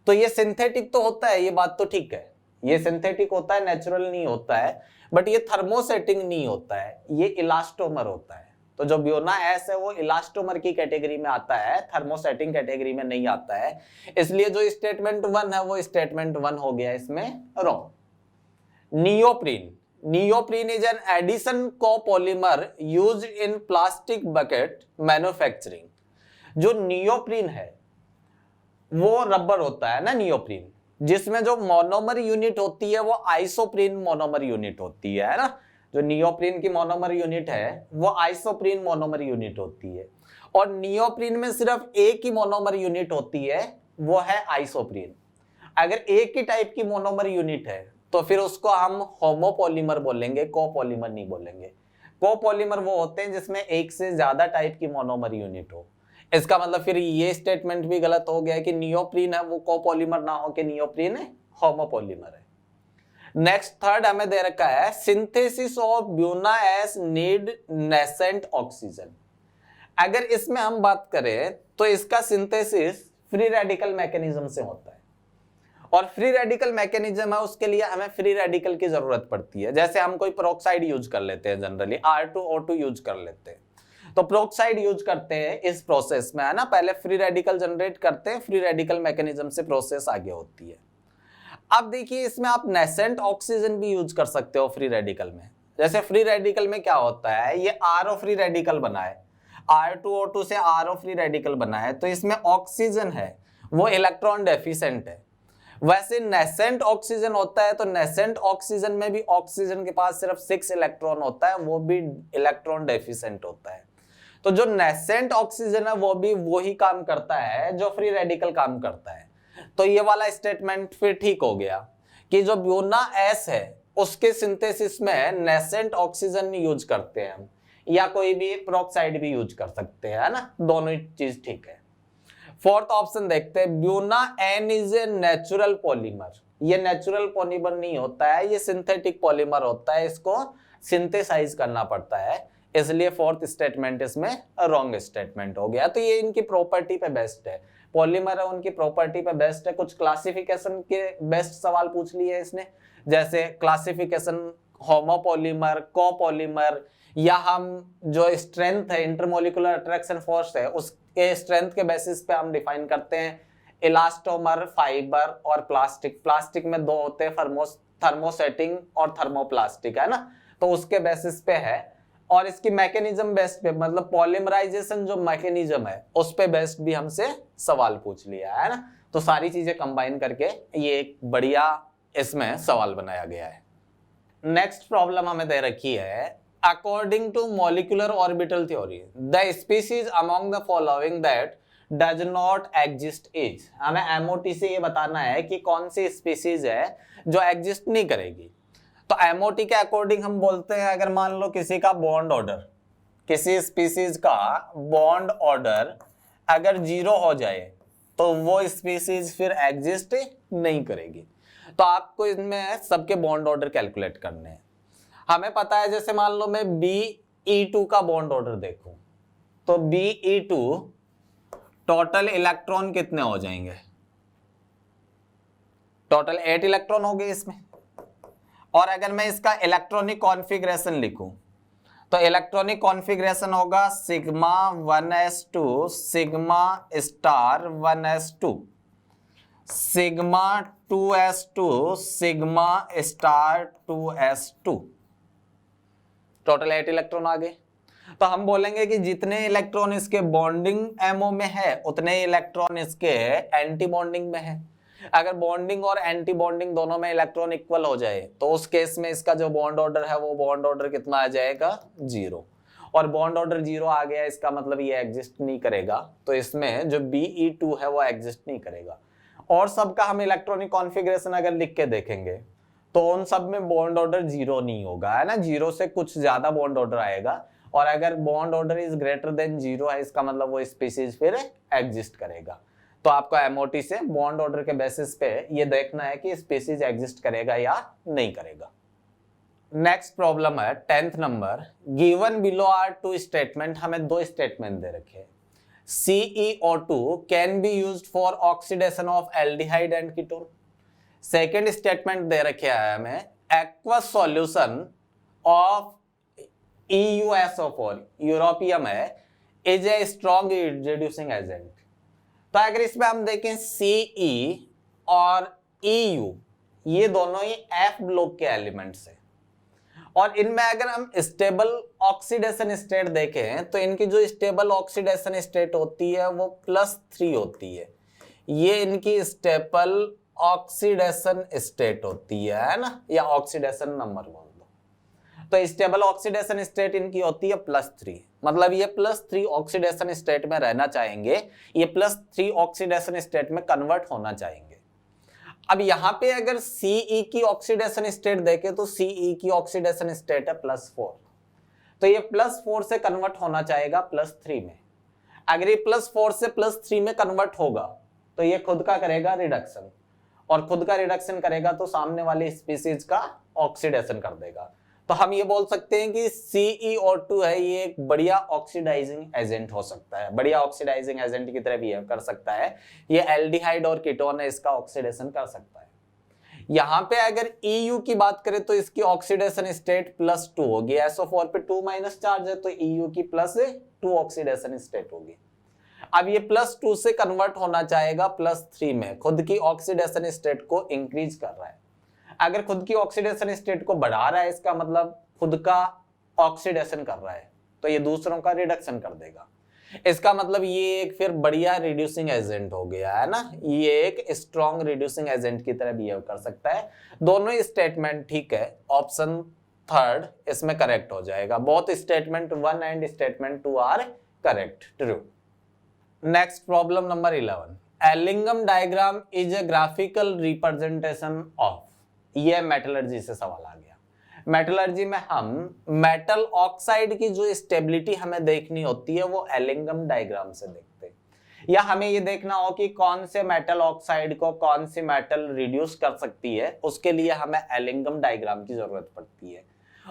तो ये सिंथेटिक तो होता है, ये बात तो ठीक है, ये सिंथेटिक होता है, नेचुरल नहीं होता है, बट ये थर्मोसेटिंग नहीं होता है, ये इलास्टोमर होता है। तो जो ब्यूना एस है वो इलास्टोमर की कैटेगरी में आता है, थर्मोसेटिंग कैटेगरी में नहीं आता है। इसलिए जो स्टेटमेंट 1 है वो स्टेटमेंट 1 हो गया इसमें wrong. Neoprene, neoprene is an addition copolymer used in plastic bucket manufacturing. जो नियोप्रीन है वो रबर होता है ना, नियोप्रीन, जिसमें जो मोनोमर यूनिट होती है वो आइसोप्रीन मोनोमर यूनिट होती है ना। जो नियोप्रीन की मोनोमर यूनिट है वो आइसोप्रीन मोनोमर यूनिट होती है, और नियोप्रीन में सिर्फ एक ही मोनोमर यूनिट होती है, वो है आइसोप्रीन। अगर एक ही टाइप की मोनोमर यूनिट है तो फिर उसको हम होमोपॉलीमर बोलेंगे, कोपॉलीमर नहीं बोलेंगे। कोपॉलीमर वो होते हैं जिसमें एक से ज्यादा टाइप की मोनोमर यूनिट हो। इसका मतलब फिर ये स्टेटमेंट भी गलत हो गया कि नियोप्रीन है वो कोपॉलीमर ना हो के नियोप्रीन है होमोपॉलीमर है। नेक्स्ट थर्ड हमें दे रखा है synthesis of Buena S need nascent oxygen. अगर इसमें हम बात करें तो इसका सिंथेसिस फ्री रेडिकल मैकेनिज्म से होता है, और फ्री रेडिकल मैकेनिज्म है उसके लिए हमें फ्री रेडिकल की जरूरत पड़ती है। जैसे हम कोई पेरोक्साइड यूज कर लेते हैं, जनरली R2O2 यूज कर लेते हैं, तो पेरोक्साइड यूज करते हैं इस प्रोसेस में, है ना। पहले फ्री रेडिकल जनरेट करते हैं, फ्री रेडिकल मैकेनिज्म से प्रोसेस आगे होती है। अब देखिए इसमें आप नेसेंट ऑक्सीजन भी यूज कर सकते हो फ्री रेडिकल में। जैसे फ्री रेडिकल में क्या होता है, ये RO फ्री रेडिकल बना है, R2O2 से RO फ्री रेडिकल बना है, तो इसमें ऑक्सीजन है वो इलेक्ट्रॉन डेफिशिएंट है। वैसे नेसेंट ऑक्सीजन होता है, तो नेसेंट ऑक्सीजन में भी ऑक्सीजन के पास सिर्फ 6 इलेक्ट्रॉन होता है, वो भी इलेक्ट्रॉन डेफिशिएंट होता है। तो जो नेसेंट ऑक्सीजन है वो भी वही काम करता है जो फ्री रेडिकल काम करता है। तो ये वाला स्टेटमेंट फिर ठीक हो गया कि जो ब्यूना एस है उसके सिंथेसिस में नेसेंट ऑक्सीजन यूज करते हैं हम, या कोई भी पेरोक्साइड भी यूज कर सकते हैं, है ना, दोनों ही चीज ठीक है। फोर्थ ऑप्शन देखते हैं, Buna N is a natural polymer. ये नेचुरल पॉलीमर नहीं होता है, ये सिंथेटिक पॉलीमर होता है, इसको सिंथेसाइज करना पड़ता है, इसलिए फोर्थ स्टेटमेंट इसमें रॉन्ग स्टेटमेंट हो गया। तो ये इनकी प्रॉपर्टी पे बेस्ड है, पॉलीमर है उनकी प्रॉपर्टी पे बेस्ड है। कुछ क्लासिफिकेशन के बेस्ट सवाल पूछ लिए इसने, जैसे क्लासिफिकेशन होमोपॉलीमर, कोपॉलीमर, या हम जो स्ट्रेंथ है इंटरमोलिकुलर अट्रैक्शन फोर्स है उसके स्ट्रेंथ के बेसिस पे हम डिफाइन करते हैं इलास्टोमर, फाइबर और प्लास्टिक। प्लास्टिक में दो होते हैं, थर्मोसेटिंग और थर्मोप्लास्टिक, है ना, तो उसके बेसिस पे है। और इसकी मैकेनिज्म बेस्ड पे, मतलब पॉलीमराइजेशन जो मैकेनिज्म है उस पे बेस्ड भी हमसे सवाल पूछ लिया है ना। तो सारी चीजें कंबाइन करके ये एक बढ़िया इसमें सवाल बनाया गया है। नेक्स्ट प्रॉब्लम हमें दे रखी है, according to molecular orbital theory the species among the following that does not exist is. हमें MOT से ये बताना है कि कौन सी स्पीशीज है जो एग्जिस्ट नहीं करेगी। तो MOT के अकॉर्डिंग हम बोलते हैं, अगर मान लो किसी का बॉन्ड ऑर्डर, किसी स्पीशीज का बॉन्ड ऑर्डर अगर 0 हो जाए तो वो स्पीशीज फिर एग्जिस्ट नहीं करेगी। तो आपको इनमें सबके बॉन्ड ऑर्डर कैलकुलेट करने हैं। हमें पता है, जैसे मान लो मैं BE2 का बॉन्ड ऑर्डर देखूं तो BE2 टोटल इलेक्ट्रॉन कितने हो जाएंगे, टोटल 8 इलेक्ट्रॉन हो गए इसमें। और अगर मैं इसका इलेक्ट्रॉनिक कॉन्फ़िगरेशन लिखूं तो इलेक्ट्रॉनिक कॉन्फ़िगरेशन होगा sigma 1s2 sigma star 1s2 sigma 2s2 sigma star 2s2, total 8 electron आ गए। तो हम बोलेंगे कि जितने इलेक्ट्रॉन इसके बॉन्डिंग MO में है उतने इलेक्ट्रॉन इसके एंटी बॉन्डिंग में है। अगर बॉन्डिंग और एंटी बॉन्डिंग दोनों में इलेक्ट्रॉन इक्वल हो जाए तो उस केस में इसका जो बॉन्ड ऑर्डर है वो बॉन्ड ऑर्डर कितना आ जाएगा, 0। और बॉन्ड ऑर्डर 0 आ गया, इसका मतलब ये एग्जिस्ट नहीं करेगा। तो इसमें जो BE2 है वो एग्जिस्ट नहीं करेगा। और सबका हम इलेक्ट्रॉनिक कॉन्फ़िगरेशन अगर लिख के देखेंगे तो उन सब में बॉन्ड ऑर्डर 0 नहीं होगा, है ना, 0 से कुछ ज्यादा बॉन्ड ऑर्डर आएगा। और अगर bond order is greater than 0 है, इसका मतलब वो स्पीशीज फिर एग्जिस्ट करेगा। तो आपको MOT से बॉन्ड ऑर्डर के बेसिस पे ये देखना है कि स्पीशीज एग्जिस्ट करेगा या नहीं करेगा। नेक्स्ट प्रॉब्लम है 10th number, given below are 2 statement. हमें 2 स्टेटमेंट दे रखे हैं। CeO2 can be used for oxidation of aldehyde and ketone. Second statement दे रखे है हमें, aqueous solution of EuSO4 europium है is a strong reducing agent. तो अगर इसमें हम देखें CE और EU ये दोनों ही F ब्लॉक के एलिमेंट्स है, और इनमें अगर हम स्टेबल ऑक्सीडेशन स्टेट देखें तो इनकी जो स्टेबल ऑक्सीडेशन स्टेट होती है वो +3 होती है। ये इनकी स्टेबल ऑक्सीडेशन स्टेट होती है ना, या ऑक्सीडेशन नंबर बोल दो। तो स्टेबल ऑक्सीडेशन स्टेट इनकी होती है +3, मतलब ये +3 ऑक्सीडेशन स्टेट में रहना चाहेंगे, ये +3 ऑक्सीडेशन स्टेट में कन्वर्ट होना चाहेंगे। अब यहां पे अगर Ce की ऑक्सीडेशन स्टेट देखें तो Ce की ऑक्सीडेशन स्टेट है +4, तो ये +4 से कन्वर्ट होना चाहेगा +3 में। अगर ये +4 से +3 में कन्वर्ट होगा तो ये खुद का करेगा रिडक्शन, और खुद का रिडक्शन करेगा तो सामने वाली स्पीसीज का ऑक्सीडेशन कर देगा। तो हम ये बोल सकते हैं कि CeO2 है, ये एक बढ़िया ऑक्सीडाइजिंग एजेंट हो सकता है, बढ़िया ऑक्सीडाइजिंग एजेंट की तरह बिहेव कर सकता है। ये एल्डिहाइड और कीटोन है, इसका ऑक्सीडेशन कर सकता है। यहाँ पे अगर EU की बात करें तो इसकी ऑक्सीडेशन स्टेट +2 होगी। SO4 पे 2- चार्ज है तो EU की +2 ऑक्सीडेशन स्टेट होगी। अब ये +2 से कन्वर्ट होना चाहेगा +3 में, खुद की ऑक्सीडेशन स्टेट को इंक्रीज कर रहा है। अगर खुद की ऑक्सीडेशन स्टेट को बढ़ा रहा है, इसका मतलब खुद का ऑक्सीडेशन कर रहा है, तो ये दूसरों का रिडक्शन कर देगा। इसका मतलब ये एक फिर बढ़िया रिड्यूसिंग एजेंट हो गया है ना, ये एक स्ट्रॉन्ग रिड्यूसिंग एजेंट की तरह बिहेव कर सकता है। दोनों ही स्टेटमेंट ठीक है, ऑप्शन 3 इसमें करेक्ट हो जाएगा। Both statement 1 and statement 2 are correct, true. Next problem number 11, Ellingham diagram is a graphical representation of. ये मेटलर्जी से सवाल आ गया। मेटलर्जी में हम मेटल ऑक्साइड की जो स्टेबिलिटी हमें देखनी होती है वो एलिंगम डायग्राम से देखते हैं, या हमें ये देखना हो कि कौन से मेटल ऑक्साइड को कौन सी मेटल रिड्यूस कर सकती है, उसके लिए हमें एलिंगम डायग्राम की जरूरत पड़ती है।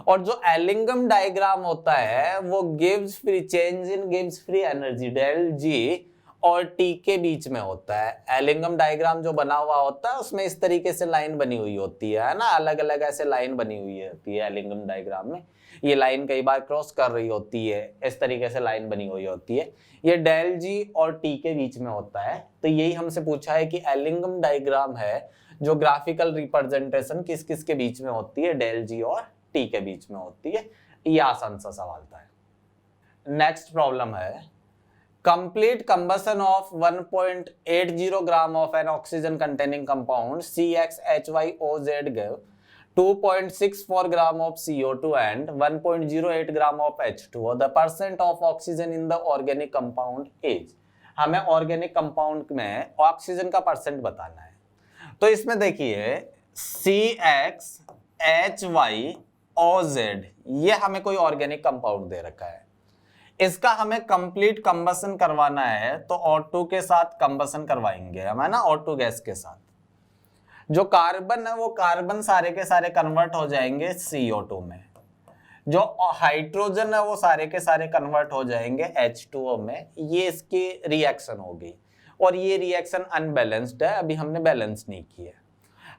और जो एलिंगम डायग्राम होता है वो gives free change in gives free energy del G और टी के बीच में होता है। एलिंगम डायग्राम जो बना हुआ होता है उसमें इस तरीके से लाइन बनी हुई होती है ना, अलग अलग ऐसे लाइन बनी हुई होती है एलिंगम डायग्राम में। ये लाइन कई बार क्रॉस कर रही होती है, इस तरीके से लाइन बनी हुई होती है। ये डेल जी और टी के बीच में होता है। तो यही हमसे पूछा है कि एलिंगम डायग्राम है जो ग्राफिकल रिप्रेजेंटेशन किस किस के बीच में होती है, डेल जी और टी के बीच में होती है। ये आसान सा सवाल था। नेक्स्ट प्रॉब्लम है, complete combustion of 1.80 gram of an oxygen containing compound CxHyOZ give 2.64 gram of CO2 and 1.08 gram of H2O. The percent of oxygen in the organic compound is। हमें ऑर्गेनिक कंपाउंड में oxygen का percent बताना है। तो इसमें देखिए CxHyOZ ये हमें कोई ऑर्गेनिक कंपाउंड दे रखा है, इसका हमें कंप्लीट कंबसन करवाना है तो O2 के साथ कंबसन करवाएंगे हम, है ना, O2 गैस के साथ। जो कार्बन है वो कार्बन सारे के सारे कन्वर्ट हो जाएंगे CO2 में, जो हाइड्रोजन है वो सारे के सारे कन्वर्ट हो जाएंगे H2O में। ये इसकी रिएक्शन होगी और ये रिएक्शन अनबैलेंस्ड है, अभी हमने बैलेंस नहीं की है।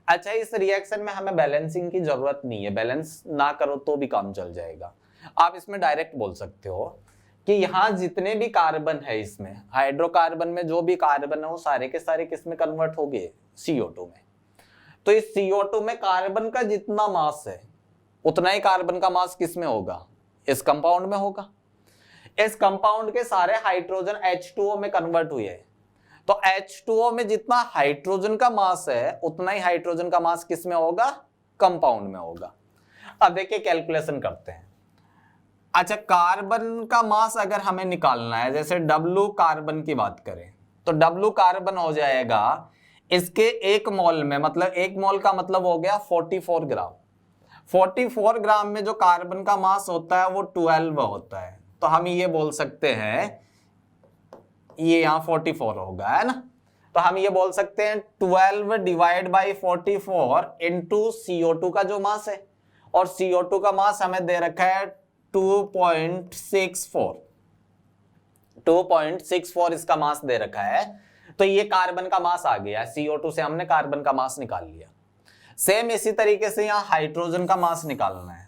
अच्छा, इस रिएक्शन में हमें बैलेंसिंग की जरूरत नहीं है, बैलेंस ना करो तो भी काम चल जाएगा। आप इसमें डायरेक्ट बोल सकते हो कि यहाँ जितने भी कार्बन है, इसमें हाइड्रोकार्बन में जो भी कार्बन है वो सारे के सारे किस में कन्वर्ट हो गए, CO2 में। तो इस CO2 में कार्बन का जितना मास है उतना ही कार्बन का मास किस में होगा, इस कंपाउंड में होगा। इस कंपाउंड के सारे हाइड्रोजन H2O में कन्वर्ट हुए, तो H2O में जितना हाइड्रोजन का मास है उतना ही हाइड्रोजन का मास किस में होगा, कंपाउंड में होगा। अब देखिए कैलकुलेशन करते हैं। अच्छा, कार्बन का मास अगर हमें निकालना है, जैसे W कार्बन की बात करें तो W कार्बन हो जाएगा इसके 1 मोल में, मतलब 1 मोल का मतलब हो गया 44 ग्राम। 44 ग्राम में जो कार्बन का मास होता है वो 12 होता है, तो हम ये बोल सकते हैं, ये यहाँ 44 होगा, है ना। तो हम ये बोल सकते हैं 12 डिवाइड बाई 44 इंटू CO2 का जो मास है, और CO2 का मास हमें दे रखा है 2.64 इसका मास दे रखा है। तो ये कार्बन का मास आ गया, CO2 से हमने कार्बन का मास निकाल लिया। सेम इसी तरीके से यहाँ हाइड्रोजन का मास निकालना है।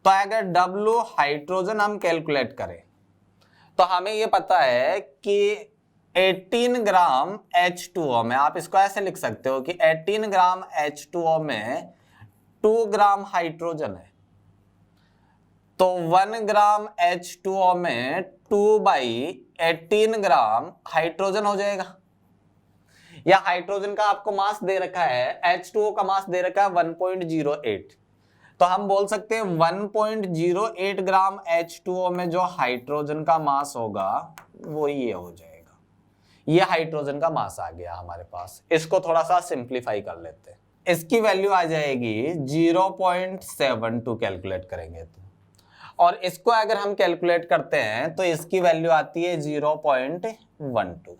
तो अगर W हाइड्रोजन हम कैलकुलेट करें तो हमें ये पता है कि 18 ग्राम H2O में, आप इसको ऐसे लिख सकते हो कि 18 ग्राम H2O में 2 ग्राम हाइड्रोजन है। तो 1 ग्राम H2O में 2/18 ग्राम हाइड्रोजन हो जाएगा। या हाइड्रोजन का आपको मास दे रखा है, H2O का मास दे रखा है 1.08, तो हम बोल सकते हैं 1.08 ग्राम H2O में जो हाइड्रोजन का मास होगा वो ये हो जाएगा। ये हाइड्रोजन का मास आ गया हमारे पास। इसको थोड़ा सा सिंप्लीफाई कर लेते हैं। इसकी वैल्यू आ जाएगी 0.72 कैलकुलेट करेंगे तो, और इसको अगर हम कैलकुलेट करते हैं तो इसकी वैल्यू आती है 0.12।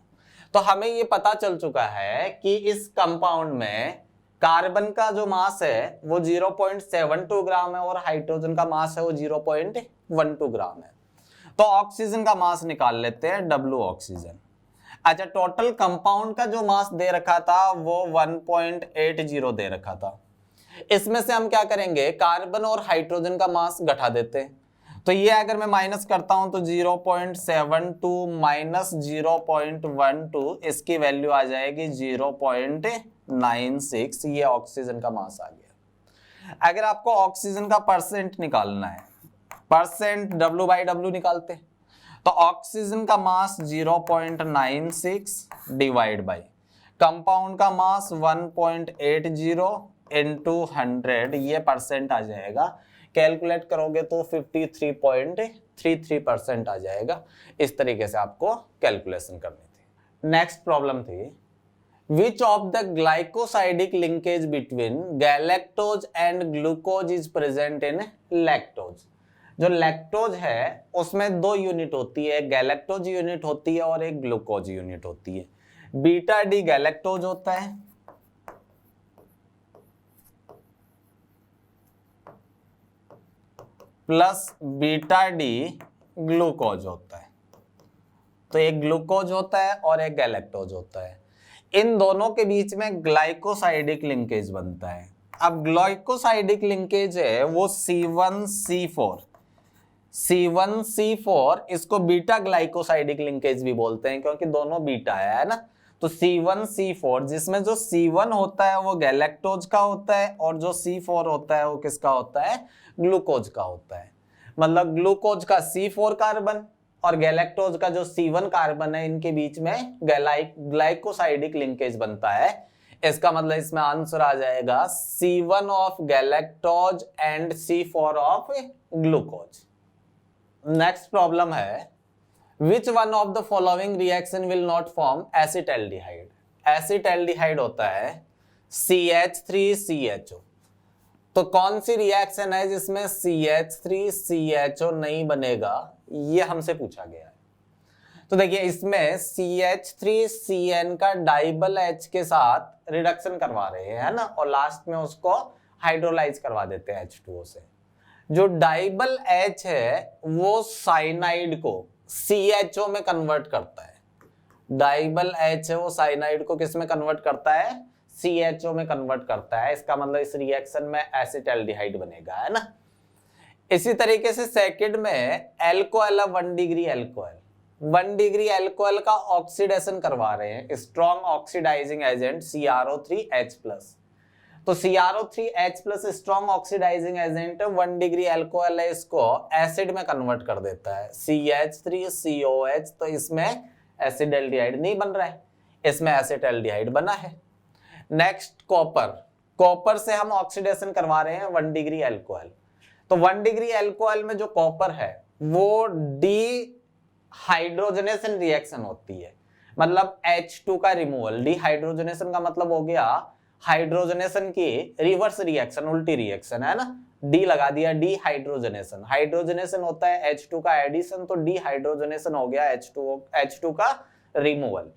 तो हमें ये पता चल चुका है कि इस कंपाउंड में कार्बन का जो मास है वो 0.72 ग्राम है और हाइड्रोजन का मास है वो 0.12 ग्राम है। तो ऑक्सीजन का मास निकाल लेते हैं, W ऑक्सीजन। अच्छा, टोटल कंपाउंड का जो मास दे रखा था वो 1.80 दे रखा था। इसमें से हम क्या करेंगे, कार्बन और हाइड्रोजन का मास घटा देते हैं। तो ये अगर मैं माइनस करता हूं तो 0.72 माइनस 0.12, इसकी वैल्यू आ जाएगी 0.96। ये ऑक्सीजन का मास आ गया। अगर आपको ऑक्सीजन का परसेंट निकालना है, परसेंट W/W निकालते हैं, तो ऑक्सीजन का मास 0.96 डिवाइड बाई कंपाउंड का मास 1.80 इंटू 100, ये परसेंट आ जाएगा। कैलकुलेट करोगे तो 53.33% आ जाएगा। इस तरीके से आपको कैलकुलेशन करनी थी। नेक्स्ट प्रॉब्लम थी, विच of the glycosidic linkage between galactose and glucose is present in lactose. जो लैक्टोज है उसमें 2 यूनिट होती है, गैलेक्टोज यूनिट होती है और एक ग्लूकोज यूनिट होती है। बीटा डी गैलेक्टोज होता है प्लस बीटा डी ग्लूकोज होता है। तो एक ग्लूकोज होता है और एक गैलेक्टोज होता है। इन दोनों के बीच में ग्लाइकोसाइडिक लिंकेज बनता है। अब ग्लाइकोसाइडिक लिंकेज है वो C1C4, इसको बीटा ग्लाइकोसाइडिक लिंकेज भी बोलते हैं क्योंकि दोनों बीटा है ना। तो C1C4, जिसमें जो C1 होता है वो गैलेक्टोज का होता है और जो C4 होता है वो किसका होता है, ग्लूकोज का होता है। मतलब ग्लूकोज का C4 कार्बन और गैलेक्टोज का जो C1 कार्बन है, इनके बीच में ग्लाइकोसाइडिक लिंकेज बनता है। इसका मतलब इसमें आंसर आ जाएगा C1 of galactose and C4 of glucose. Next problem है, Which one of the following reaction will not form acetaldehyde? एसिटैल्डिहाइड होता है CH3CHO। तो कौन सी रिएक्शन है जिसमें CH3CHO नहीं बनेगा, ये हमसे पूछा गया है। तो देखिए इसमें CH3CN का डाइबल H के साथ रिडक्शन करवा रहे हैं, है ना, और लास्ट में उसको हाइड्रोलाइज करवा देते हैं H2O से। जो डाइबल H है वो साइनाइड को CHO में कन्वर्ट करता है। डाइबल H है वो साइनाइड को किस में कन्वर्ट करता है, CHO में कन्वर्ट करता है। इसका मतलब इस रिएक्शन में एसिटैल्डिहाइड बनेगा, है ना। इसी तरीके से सेकंड में alcohol, 1 degree alcohol, 1 degree alcohol का ऑक्सीडेशन करवा रहे हैं, स्ट्रॉन्ग ऑक्सीडाइजिंग एजेंट CrO3H+। तो CrO3H+ strong oxidising agent 1 degree alcohol है, इसको एसिड में कन्वर्ट कर देता है CH3COH। तो इसमें एसिटैल्डिहाइड नहीं बन रहा है, इसमें एसिटैल्डिहाइड बना है। नेक्स्ट कॉपर, कॉपर से हम ऑक्सीडेशन करवा रहे हैं 1 डिग्री एल्कोहल। तो 1 डिग्री एल्कोहल में जो कॉपर है वो डीहाइड्रोजनेशन रिएक्शन होती है, मतलब H2 का रिमूवल। डीहाइड्रोजनेशन का मतलब हो गया हाइड्रोजनेशन की रिवर्स रिएक्शन, उल्टी रिएक्शन, है ना। डी लगा दिया, डीहाइड्रोजनेशन। हाइड्रोजनेशन होता है H2 का एडिशन, तो डीहाइड्रोजनेशन हो गया H2 का रिमूवल।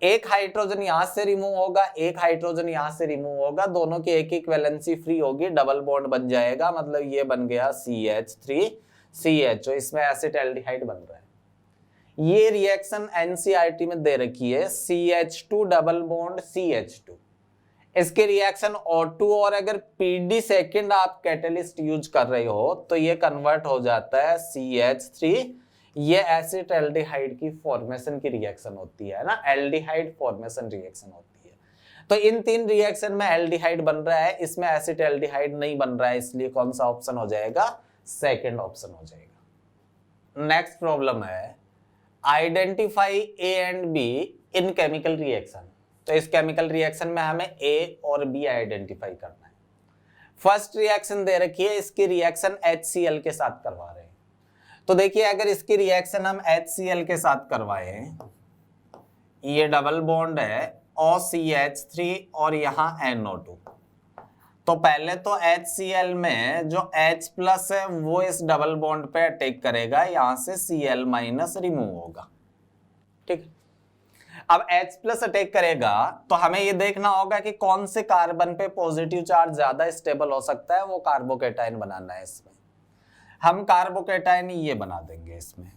एक हाइड्रोजन यहां से रिमूव होगा, एक हाइड्रोजन यहां से रिमूव होगा, दोनों की एक एक वैलेंसी फ्री होगी, डबल बॉन्ड बन जाएगा, मतलब ये बन गया CH3CHO। इसमें एसिटैल्डिहाइड बन रहा है। ये रिएक्शन NCERT में दे रखी है, CH2 डबल बॉन्ड CH2। इसके रिएक्शन O2 और अगर PD सेकंड आप कैटलिस्ट यूज कर रहे हो तो ये कन्वर्ट हो जाता है CH3। ये एसिटैल्डिहाइड की फॉर्मेशन की रिएक्शन होती है ना, एल्डिहाइड फॉर्मेशन रिएक्शन होती है। तो इन 3 रिएक्शन में एल्डिहाइड बन रहा है, इसमें एसिटैल्डिहाइड नहीं बन रहा है, इसलिए कौन सा ऑप्शन हो जाएगा, सेकंड ऑप्शन हो जाएगा। नेक्स्ट प्रॉब्लम है identify A and be in chemical reaction. तो इस केमिकल रिएक्शन में हमें ए और बी आइडेंटिफाई करना है। फर्स्ट रिएक्शन दे रखी है, इसकी रिएक्शन HCl के साथ करवा रहे हैं। तो देखिए अगर इसकी रिएक्शन हम HCl के साथ करवाए, ये डबल बॉन्ड है OCH3 और यहाँ NO2। तो पहले तो HCl में जो H प्लस है वो इस डबल बॉन्ड पे अटैक करेगा, यहां से Cl माइनस रिमूव होगा। ठीक, अब H प्लस अटैक करेगा तो हमें ये देखना होगा कि कौन से कार्बन पे पॉजिटिव चार्ज ज्यादा स्टेबल हो सकता है, वो कार्बोकेटाइन बनाना है। इसमें हम कार्बोकेटाइन ये बना देंगे। इसमें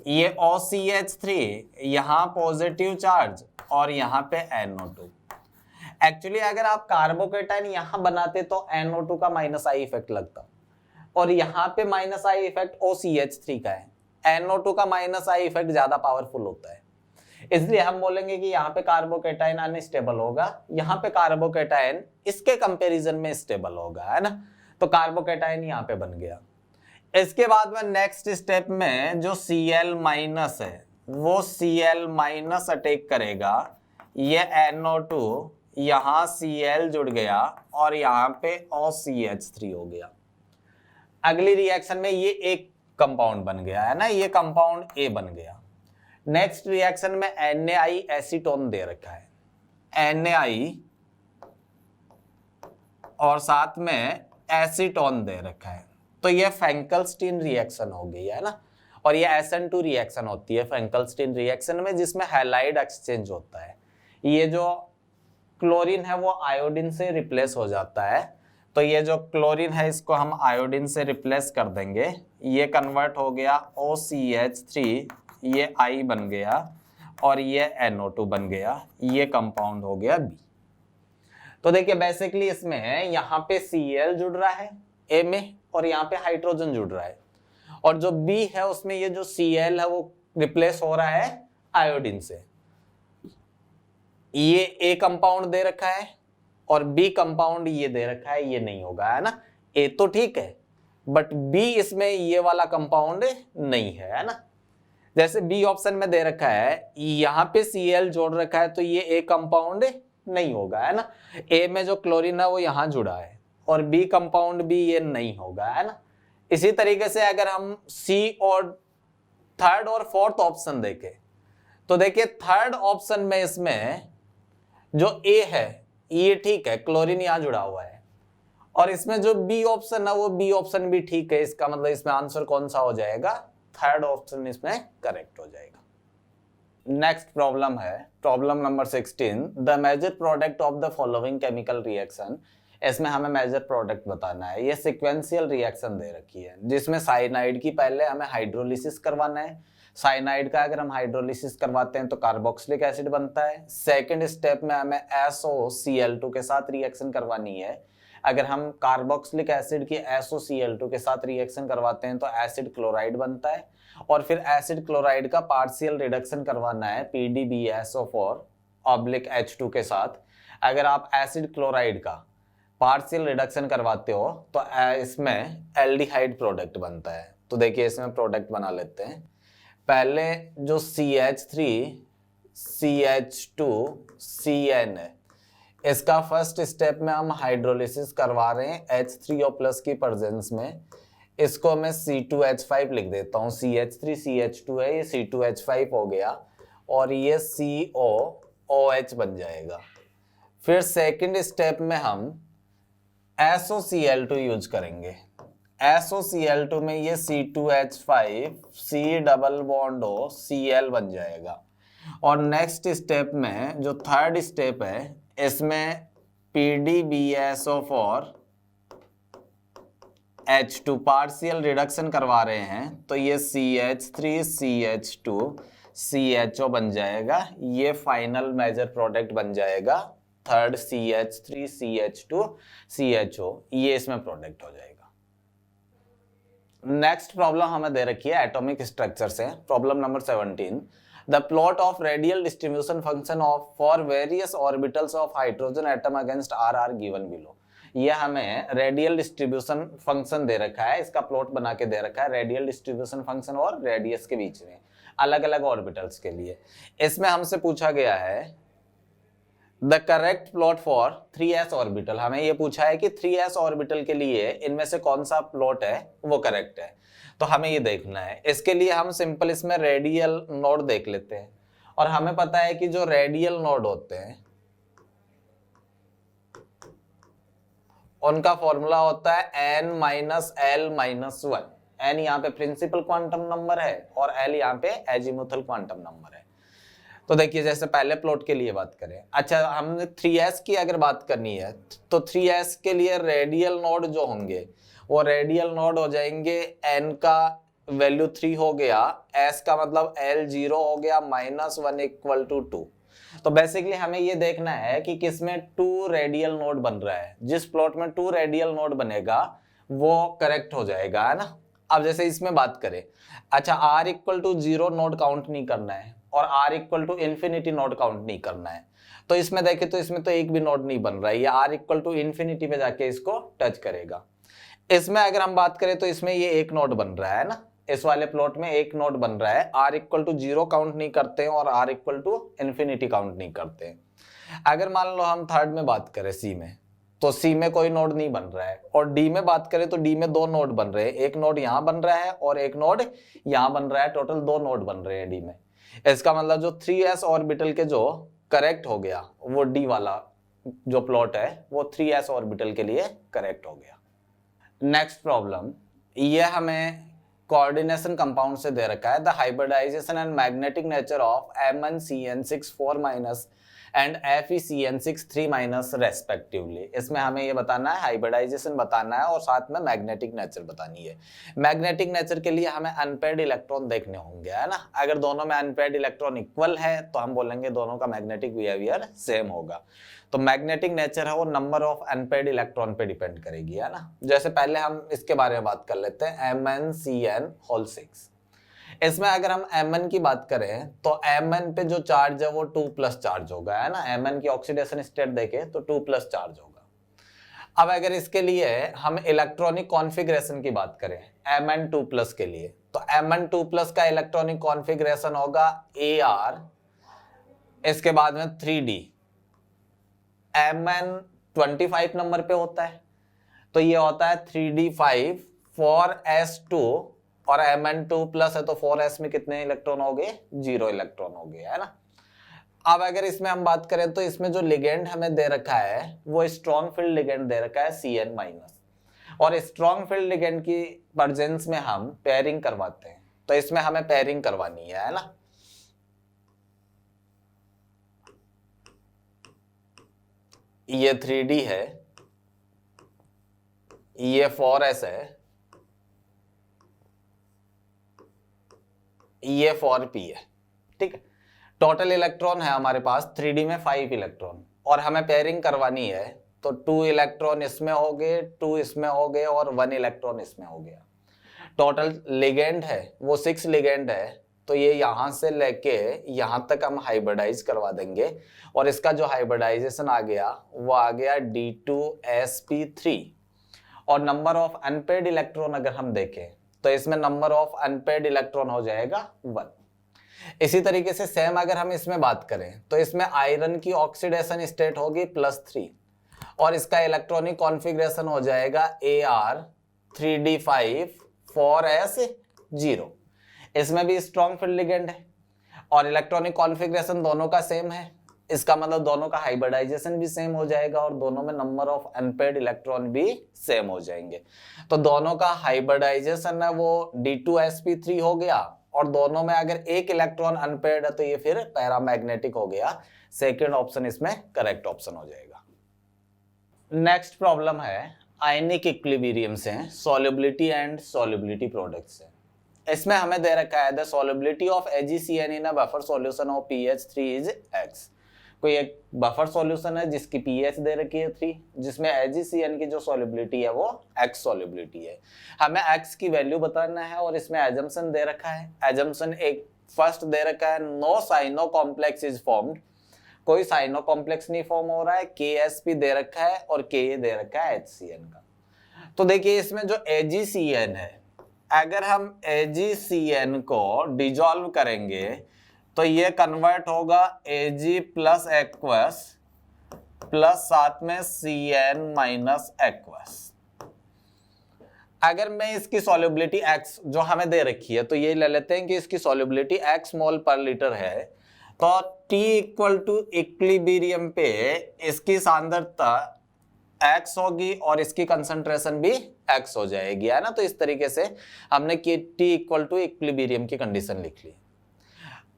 ये OCH3 यहाँ पॉजिटिव चार्ज और यहाँ पे NO2। एक्चुअली अगर आप कार्बोकेटाइन यहां बनाते तो NO2 का माइनस आई इफेक्ट लगता, और यहाँ पे माइनस आई इफेक्ट OCH3 का है। NO2 का माइनस आई इफेक्ट ज्यादा पावरफुल होता है, इसलिए हम बोलेंगे कि यहाँ पे कार्बोकेटाइन अनस्टेबल होगा, यहाँ पे कार्बोकेटाइन इसके कंपैरिजन में स्टेबल होगा, है ना। तो कार्बोकेटाइन यहाँ पे बन गया। इसके बाद में नेक्स्ट स्टेप में जो Cl माइनस है वो Cl माइनस अटैक करेगा, ये NO2 यहाँ Cl जुड़ गया और यहाँ पे OCH3 हो गया। अगली रिएक्शन में ये एक कंपाउंड बन गया, है ना, ये कंपाउंड A बन गया। नेक्स्ट रिएक्शन में NaI एसीटोन दे रखा है, NaI और साथ में एसीटोन दे रखा है। तो ये फ्रैंकलस्टीन रिएक्शन हो गई, है ना। और ये SN2 रिएक्शन होती है फ्रैंकलस्टीन रिएक्शन में, जिसमें हैलाइड एक्सचेंज होता है। ये जो क्लोरीन है वो आयोडीन से रिप्लेस हो जाता है, तो ये जो क्लोरीन है इसको हम आयोडीन से रिप्लेस कर देंगे। ये कन्वर्ट हो गया OCH3, ये I बन गया और ये NO2 बन गया, ये कंपाउंड हो गया B। तो देखिए बेसिकली इसमें यहाँ पे Cl जुड़ रहा है A में और यहाँ पे हाइड्रोजन जुड़ रहा है, और जो B है उसमें ये जो Cl है वो रिप्लेस हो रहा है आयोडीन से। ये A कंपाउंड दे रखा है और B कंपाउंड ये दे रखा है, ये नहीं होगा, है ना। A तो ठीक है बट B इसमें ये वाला कंपाउंड नहीं है ना। जैसे B ऑप्शन में दे रखा है, यहाँ पे Cl जोड़ रखा है तो ये A कंपाउंड नहीं होगा, है ना। A में जो क्लोरीन है वो यहाँ जुड़ा है और B कंपाउंड भी ये नहीं होगा, है ना। इसी तरीके से अगर हम C और थर्ड और फोर्थ ऑप्शन देखें तो देखिए थर्ड ऑप्शन में इसमें जो A है ये ठीक है, क्लोरीन यहाँ जुड़ा हुआ है, और इसमें जो B ऑप्शन है वो B ऑप्शन भी ठीक है। इसका मतलब इसमें आंसर कौन सा हो जाएगा, थर्ड ऑप्शन इसमें करेक्ट हो जाएगा। नेक्स्ट प्रॉब्लम है problem number 16, the major product of the following chemical reaction. इसमें हमें मेजर प्रोडक्ट बताना है। ये सिक्वेंशियल रिएक्शन दे रखी है जिसमें साइनाइड की पहले हमें हाइड्रोलिसिस करवाना है। साइनाइड का अगर हम हाइड्रोलिसिस करवाते हैं तो कार्बोक्सिलिक एसिड बनता है। सेकंड स्टेप में हमें SOCl2 के साथ रिएक्शन करवानी है। अगर हम कार्बोक्सिलिक एसिड की SOCl2 के साथ रिएक्शन करवाते हैं तो एसिड क्लोराइड बनता है, और फिर एसिड क्लोराइड का पार्शियल रिडक्शन करवाना है PDBSO4/H2 के साथ। अगर आप एसिड क्लोराइड का पार्शियल रिडक्शन करवाते हो तो इसमें एल्डिहाइड प्रोडक्ट बनता है। तो देखिए इसमें प्रोडक्ट बना लेते हैं। पहले जो CH3 CH2 CN है, इसका फर्स्ट स्टेप में हम हाइड्रोलिसिस करवा रहे हैं H3O+ की प्रेजेंस में। इसको मैं C2H5 लिख देता हूँ। CH3 CH2 है, ये C2H5 हो गया और ये COOH बन जाएगा। फिर सेकंड स्टेप में हम SOCl2 यूज करेंगे। SOCl2 में ये C2H5 C double bond O Cl बन जाएगा। और नेक्स्ट स्टेप में जो थर्ड स्टेप है इसमें PDBSO4 H2 पार्शियल रिडक्शन करवा रहे हैं तो ये CH3 CH2 CHO बन जाएगा। ये फाइनल मेजर प्रोडक्ट बन जाएगा थर्ड CH3 CH2 CHO, ये इसमें प्रोडक्ट हो जाएगा। नेक्स्ट प्रॉब्लम हमें दे रखी है एटॉमिक स्ट्रक्चर से। Problem number 17, the plot of radial distribution function of for various orbitals of hydrogen atom against R given below. ये हमें रेडियल डिस्ट्रीब्यूशन फंक्शन दे रखा है, इसका प्लॉट बना के दे रखा है रेडियल डिस्ट्रीब्यूशन फंक्शन और रेडियस के बीच में अलग अलग ऑर्बिटल्स के लिए। इसमें हमसे पूछा गया है the correct plot for 3s orbital. हमें ये पूछा है कि 3s ऑर्बिटल के लिए इनमें से कौन सा प्लॉट है वो करेक्ट है, तो हमें ये देखना है। इसके लिए हम सिंपल इसमें रेडियल नोड देख लेते हैं, और हमें पता है कि जो रेडियल नोड होते हैं उनका फॉर्मूला होता है n minus L minus 1। n यहाँ पे प्रिंसिपल क्वांटम नंबर है और l यहाँ पे एजीमुथल क्वांटम नंबर है। तो देखिए जैसे पहले प्लॉट के लिए बात करें, अच्छा हमने 3s की अगर बात करनी है तो 3s के लिए रेडियल नोड जो होंगे वो रेडियल नोड हो जाएंगे, n का वैल्यू 3 हो गया, s का मतलब l 0 हो गया, -1 इक्वल टू 2। तो बेसिकली हमें ये देखना है कि किसमें 2 रेडियल नोड बन रहा है। जिस प्लॉट में 2 रेडियल नोड बनेगा वो करेक्ट हो जाएगा, है ना। अब जैसे इसमें बात करें, अच्छा r equal to 0 node count नहीं करना है और r equal to infinity node count नहीं करना है, तो इसमें देखें तो इसमें तो एक भी नोड नहीं बन रहा है, ये r इक्वल टू इन्फिनिटी पे जाके इसको टच करेगा। इसमें अगर हम बात करें तो इसमें ये एक नोड बन रहा है ना, इस वाले प्लॉट में एक नोड बन रहा है, r इक्वल टू 0 काउंट नहीं करते हैं और r equal to infinity count नहीं करते हैं। अगर मान लो हम थर्ड में बात करें c में, तो c में कोई नोड नहीं बन रहा है, और d में बात करें तो d में 2 नोड बन रहे हैं, एक नोड यहाँ बन रहा है और एक नोड यहाँ बन रहा है, टोटल 2 नोड बन रहे हैं d में। इसका मतलब जो 3s ऑर्बिटल के जो करेक्ट हो गया वो d वाला जो प्लॉट है वो 3s ऑर्बिटल के लिए करेक्ट हो गया। नेक्स्ट प्रॉब्लम, ये हमें कोऑर्डिनेशन कंपाउंड से दे रखा है the hybridization and magnetic nature of MnCN6 4- and FeCN6 3- respectively. इसमें हमें ये बताना है, हाइब्रिडाइजेशन बताना है और साथ में मैग्नेटिक नेचर बतानी है। मैग्नेटिक नेचर के लिए हमें अनपेयर्ड इलेक्ट्रॉन देखने होंगे, है ना। अगर दोनों में अनपेयर्ड इलेक्ट्रॉन इक्वल है तो हम बोलेंगे दोनों का मैग्नेटिक बिहेवियर सेम होगा। तो मैग्नेटिक नेचर है वो नंबर ऑफ अनपेयर्ड इलेक्ट्रॉन पे डिपेंड करेगी, है ना। जैसे पहले हम इसके बारे में बात कर लेते हैं, MnCN6। इसमें अगर हम Mn की बात करें तो Mn पे जो चार्ज है वो 2+ चार्ज होगा, है ना। Mn की ऑक्सीडेशन स्टेट देखें तो 2+ चार्ज होगा। अब अगर इसके लिए हम इलेक्ट्रॉनिक कॉन्फ़िगरेशन की बात करें Mn2+ के लिए, तो Mn2+ का इलेक्ट्रॉनिक कॉन्फ़िगरेशन होगा Ar, इसके बाद में 3d। Mn 25 नंबर पे होता है तो ये होता है 3d5 4s2, और Mn2+ है तो 4s में कितने इलेक्ट्रॉन हो गए, 0 इलेक्ट्रॉन हो गए, है ना। अब अगर इसमें हम बात करें तो इसमें जो लिगेंड हमें दे रखा है वो स्ट्रॉन्ग फील्ड लिगेंड दे रखा है Cn-, और स्ट्रॉन्ग फील्ड लिगेंड की प्रेजेंस में हम पेयरिंग करवाते हैं, तो इसमें हमें पेयरिंग करवानी है ना। ये 3d है, ये 4s है, ये 4p है, ठीक है। टोटल इलेक्ट्रॉन है हमारे पास 3d में 5 इलेक्ट्रॉन, और हमें पेयरिंग करवानी है तो 2 इलेक्ट्रॉन इसमें हो गए, 2 इसमें हो गए और 1 इलेक्ट्रॉन इसमें हो गया। टोटल लिगेंड है वो 6 लिगेंड है, तो ये यहां से लेके यहां तक हम हाइब्रिडाइज करवा देंगे, और इसका जो हाइब्रिडाइजेशन आ गया वो आ गया D2sp3। और नंबर ऑफ अनपेयर्ड इलेक्ट्रॉन अगर हम देखें तो इसमें नंबर ऑफ अनपेयर्ड इलेक्ट्रॉन हो जाएगा 1। इसी तरीके से सेम अगर हम इसमें बात करें तो इसमें आयरन की ऑक्सीडेशन स्टेट होगी +3, और इसका इलेक्ट्रॉनिक कॉन्फ़िगरेशन हो जाएगा Ar 3d5 4s0। इसमें भी स्ट्रॉन्ग फील्ड लिगेंड है और इलेक्ट्रॉनिक कॉन्फ़िगरेशन दोनों का सेम है, इसका मतलब दोनों का हाइब्रिडाइजेशन भी सेम हो जाएगा और दोनों में नंबर ऑफ अनपेयर्ड इलेक्ट्रॉन भी सेम हो जाएंगे। तो दोनों का हाइब्रिडाइजेशन है वो D2sp3 हो गया, और दोनों में अगर एक इलेक्ट्रॉन अनपेयर्ड है तो ये फिर पैरामैग्नेटिक हो गया। सेकंड ऑप्शन इसमें करेक्ट ऑप्शन हो जाएगा। नेक्स्ट प्रॉब्लम है आयनिक इक्विलिब्रियम से सॉल्युबिलिटी एंड सॉल्युबिलिटी प्रोडक्ट से। इसमें हमें दे रखा है the solubility of AgCN in a buffer solution of pH 3 is x। कोई एक बफर सॉल्यूशन है जिसकी pH दे रखी है 3, जिसमें AgCN की जो सॉल्युबिलिटी है वो x सॉल्युबिलिटी है। हमें x की वैल्यू बताना है और इसमें एजम्पशन दे रखा है। एजम्पशन एक फर्स्ट दे रखा है no cyano complex is formed कोई साइनो कॉम्प्लेक्स नहीं फॉर्म हो रहा है, KsP दे रखा है और Ka दे रखा है HCN का। तो देखिए इसमें जो AgCN है, अगर हम AgCN को डिजॉल्व करेंगे तो ये कन्वर्ट होगा Ag प्लस एक्वस प्लस साथ में Cn माइनस एक्वस। अगर मैं इसकी सॉल्युबिलिटी x जो हमें दे रखी है तो ये ले लेते हैं कि इसकी सॉल्युबिलिटी x मोल पर लीटर है, तो T इक्वल टू इक्विलिब्रियम पे इसकी सांद्रता x होगी और इसकी कंसंट्रेशन भी x हो जाएगी, है ना। तो इस तरीके से हमने कि T इक्वल टू इक्विलिब्रियम की कंडीशन लिख ली।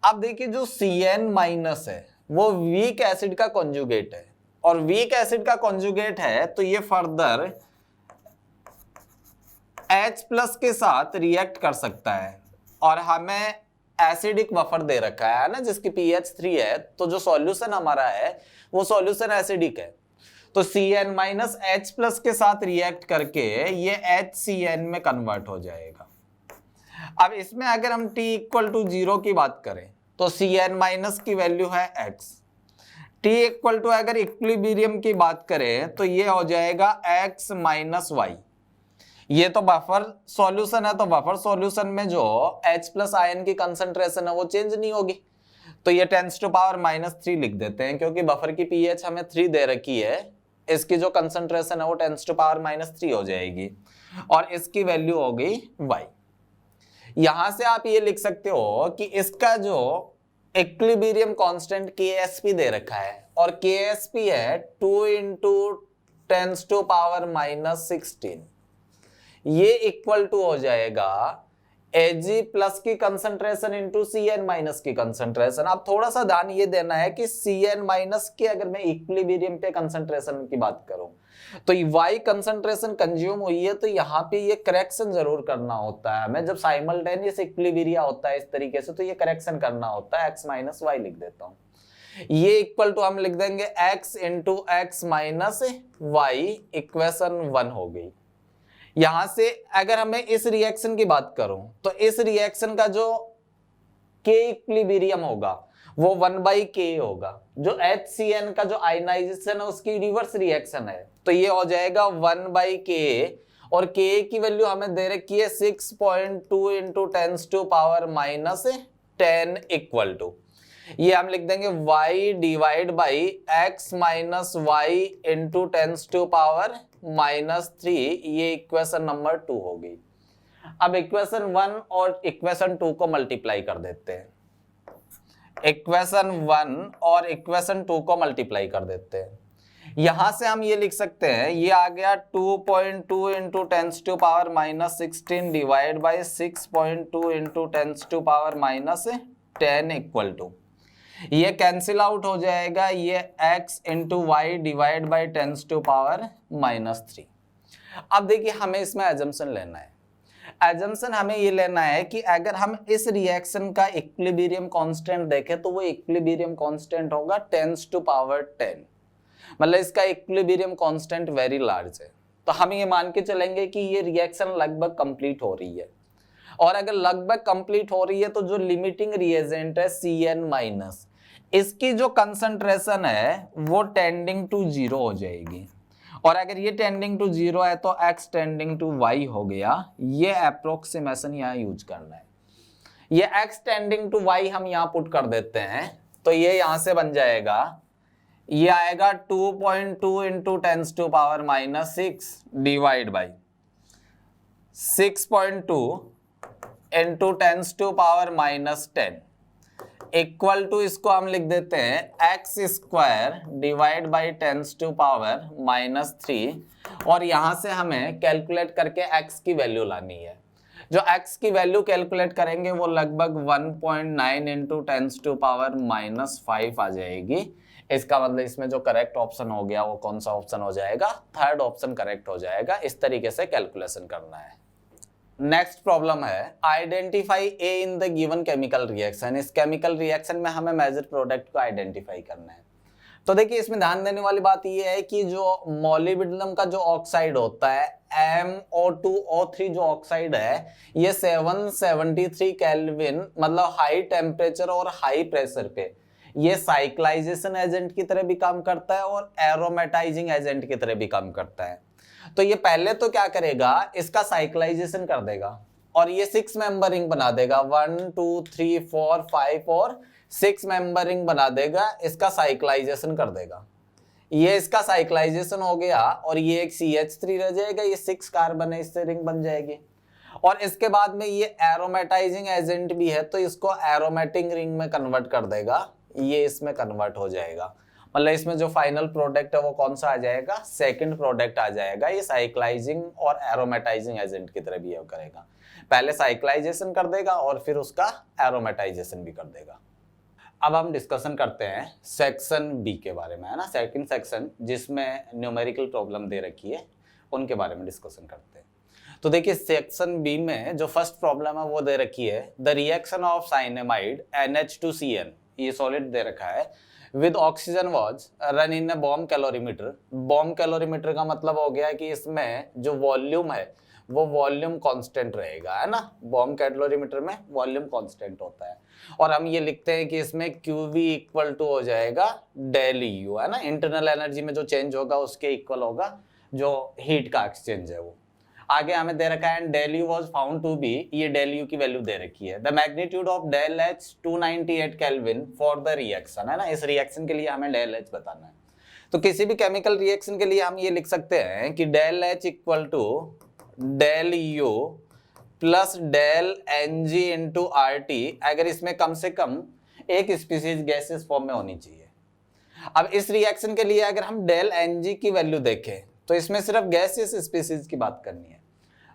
अब देखिए जो Cn माइनस है वो वीक एसिड का कॉन्जुगेट है, और वीक एसिड का कॉन्जुगेट है तो ये फर्दर H प्लस के साथ रिएक्ट कर सकता है, और हमें एसिडिक बफर दे रखा है ना जिसकी pH 3 है, तो जो सॉल्यूशन हमारा है वो सॉल्यूशन एसिडिक है। तो Cn माइनस H प्लस के साथ रिएक्ट करके ये HCN में कन्वर्ट हो जाएगा। अब इसमें अगर हम T इक्वल टू 0 की बात करें तो Cn माइनस की वैल्यू है x। T इक्वल टू अगर इक्विलिब्रियम की बात करें तो ये हो जाएगा x माइनस y। ये तो बफर सॉल्यूशन है, तो बफर सॉल्यूशन में जो H प्लस आयन की कंसंट्रेशन है वो चेंज नहीं होगी, तो ये टेंस टू पावर -3 लिख देते हैं, क्योंकि बफर की pH हमें 3 दे रखी है, इसकी जो कंसंट्रेशन है वो टेंस टू पावर -3 हो जाएगी, और इसकी वैल्यू हो गई y। यहां से आप ये लिख सकते हो कि इसका जो इक्विलिब्रियम कांस्टेंट Ksp दे रखा है, और Ksp है 2 इंटू टेंस टू पावर -16, ये इक्वल टू हो जाएगा Ag प्लस की कंसंट्रेशन इंटू Cn माइनस की कंसंट्रेशन। अब थोड़ा सा ध्यान ये देना है कि Cn माइनस की अगर मैं इक्विलिब्रियम पे कंसंट्रेशन की बात करूं तो y कंसंट्रेशन कंज्यूम हुई है, तो यहाँ पे ये करेक्शन जरूर करना होता है हमें, जब साइमल्टेनियस इक्विलिब्रिया होता है इस तरीके से तो ये करेक्शन करना होता है, x माइनस y लिख देता हूं। ये इक्वल टू हम लिख देंगे x into x minus y, equation 1 हो गई। यहां से अगर हमें इस रिएक्शन की बात करूं तो इस रिएक्शन का जो K इक्विलिब्रियम होगा वो 1/K होगा, जो HCN का जो आयनाइजेशन है उसकी रिवर्स रिएक्शन है, तो ये हो जाएगा 1/K, और K की वैल्यू हमें दे रखी है 6.2 into tens to power -10 equal to, ये हम लिख देंगे y divide by x minus y into tens to power -3, ये इक्वेशन नंबर 2 हो गई। अब इक्वेशन 1 और इक्वेशन 2 को मल्टीप्लाई कर देते हैं, इक्वेशन 1 और इक्वेशन 2 को मल्टीप्लाई कर देते हैं। यहां से हम ये लिख सकते हैं, ये आ गया 2.2 into tens to power -16 divide by 6.2 into tens to power -10 equal to, ये कैंसिल आउट हो जाएगा, ये x into y divide by tens to power -3। अब देखिए हमें इसमें एजम्पशन लेना है, एजम्पशन हमें ये लेना है कि अगर हम इस रिएक्शन का इक्विलिब्रियम कांस्टेंट देखें तो वो इक्विलिब्रियम कांस्टेंट होगा टेंस टू पावर 10, मतलब इसका इक्विलिब्रियम कांस्टेंट वेरी लार्ज है, तो हम ये मान के चलेंगे कि ये रिएक्शन लगभग कंप्लीट हो रही है, और अगर लगभग कंप्लीट हो रही है तो जो लिमिटिंग रिएजेंट है Cn माइनस, इसकी जो कंसंट्रेशन है वो टेंडिंग टू 0 हो जाएगी, और अगर ये टेंडिंग टू 0 है तो x टेंडिंग टू y हो गया, ये अप्रोक्सीमेशन यहाँ यूज करना है। ये x टेंडिंग टू y हम यहाँ पुट कर देते हैं, तो ये यहाँ से बन जाएगा, ये आएगा 2.2 into tens to power -6 divide by 6.2 into tens to power -10 equal to, इसको हम लिख देते हैं x square divide by tens to power -3, और यहां से हमें कैलकुलेट करके x की वैल्यू लानी है। जो x की वैल्यू कैलकुलेट करेंगे वो लगभग 1.9 इंटू टेंस टू पावर -5 आ जाएगी। इसका मतलब इसमें जो करेक्ट ऑप्शन हो गया वो कौन सा ऑप्शन हो जाएगा, थर्ड ऑप्शन करेक्ट हो जाएगा। इस तरीके से कैलकुलेशन करना है। नेक्स्ट प्रॉब्लम है identify A in the given chemical reaction. इस केमिकल रिएक्शन में हमें मेजर प्रोडक्ट को आइडेंटिफाई करना है। तो देखिए इसमें ध्यान देने वाली बात ये है कि जो मोलिब्डेनम का जो ऑक्साइड होता है MO2O3 जो ऑक्साइड है, ये 773 केल्विन मतलब हाई टेम्परेचर और हाई प्रेशर पे ये साइक्लाइजेशन एजेंट की तरह भी काम करता है और एरोमेटाइजिंग एजेंट की तरह भी काम करता है। तो ये पहले तो क्या करेगा, इसका साइक्लाइजेशन कर देगा और ये 6 मेंबर रिंग बना देगा, 1 2 3 4 5 और 6 मेंबर रिंग बना देगा, इसका साइक्लाइजेशन कर देगा। ये इसका साइक्लाइजेशन हो गया और ये एक CH3 रह जाएगा, ये 6 कार्बन है, इससे रिंग बन जाएगी। और इसके बाद में ये एरोमेटाइजिंग एजेंट भी है तो इसको एरोमेटिक रिंग में कन्वर्ट कर देगा, ये इसमें कन्वर्ट हो जाएगा। मतलब इसमें जो फाइनल प्रोडक्ट है वो कौन सा आ जाएगा, सेकंड प्रोडक्ट आ जाएगा। ये साइक्लाइजिंग और एरोमेटाइजिंग एजेंट की तरह बिहेव करेगा, पहले साइक्लाइजेशन कर देगा और फिर उसका एरोमेटाइजेशन भी कर देगा। अब हम डिस्कशन करते हैं सेक्शन बी के बारे में, है ना, सेकंड सेक्शन जिसमें न्यूमेरिकल प्रॉब्लम दे रखी है उनके बारे में डिस्कशन करते हैं। तो देखिए सेक्शन बी में जो फर्स्ट प्रॉब्लम है वो दे रखी है, the reaction of cyanamide NH2CN, ये सॉलिड दे रखा है, with oxygen was run in a bomb calorimeter. Bomb calorimeter का मतलब हो गया कि इसमें जो वॉल्यूम है वो वॉल्यूम कांस्टेंट रहेगा, है ना, बॉम्ब कैलोरीमीटर में वॉल्यूम कांस्टेंट होता है। और हम ये लिखते हैं कि इसमें QV इक्वल टू हो जाएगा डेल U, है ना, इंटरनल एनर्जी में जो चेंज होगा उसके इक्वल होगा जो हीट का एक्सचेंज है वो। आगे हमें दे रखा है del U was found to be, ये डेल U की वैल्यू दे रखी है, the magnitude of del H 298 kelvin for the reaction, है ना, इस रिएक्शन के लिए हमें डेल H बताना है। तो किसी भी केमिकल रिएक्शन के लिए हम ये लिख सकते हैं कि del H equal to del U plus del Ng into RT, अगर इसमें कम से कम एक स्पीसीज गैसेस फॉर्म में होनी चाहिए। अब इस रिएक्शन के लिए अगर हम डेल Ng की वैल्यू देखें तो इसमें सिर्फ गैसियस स्पीसीज की बात करनी है।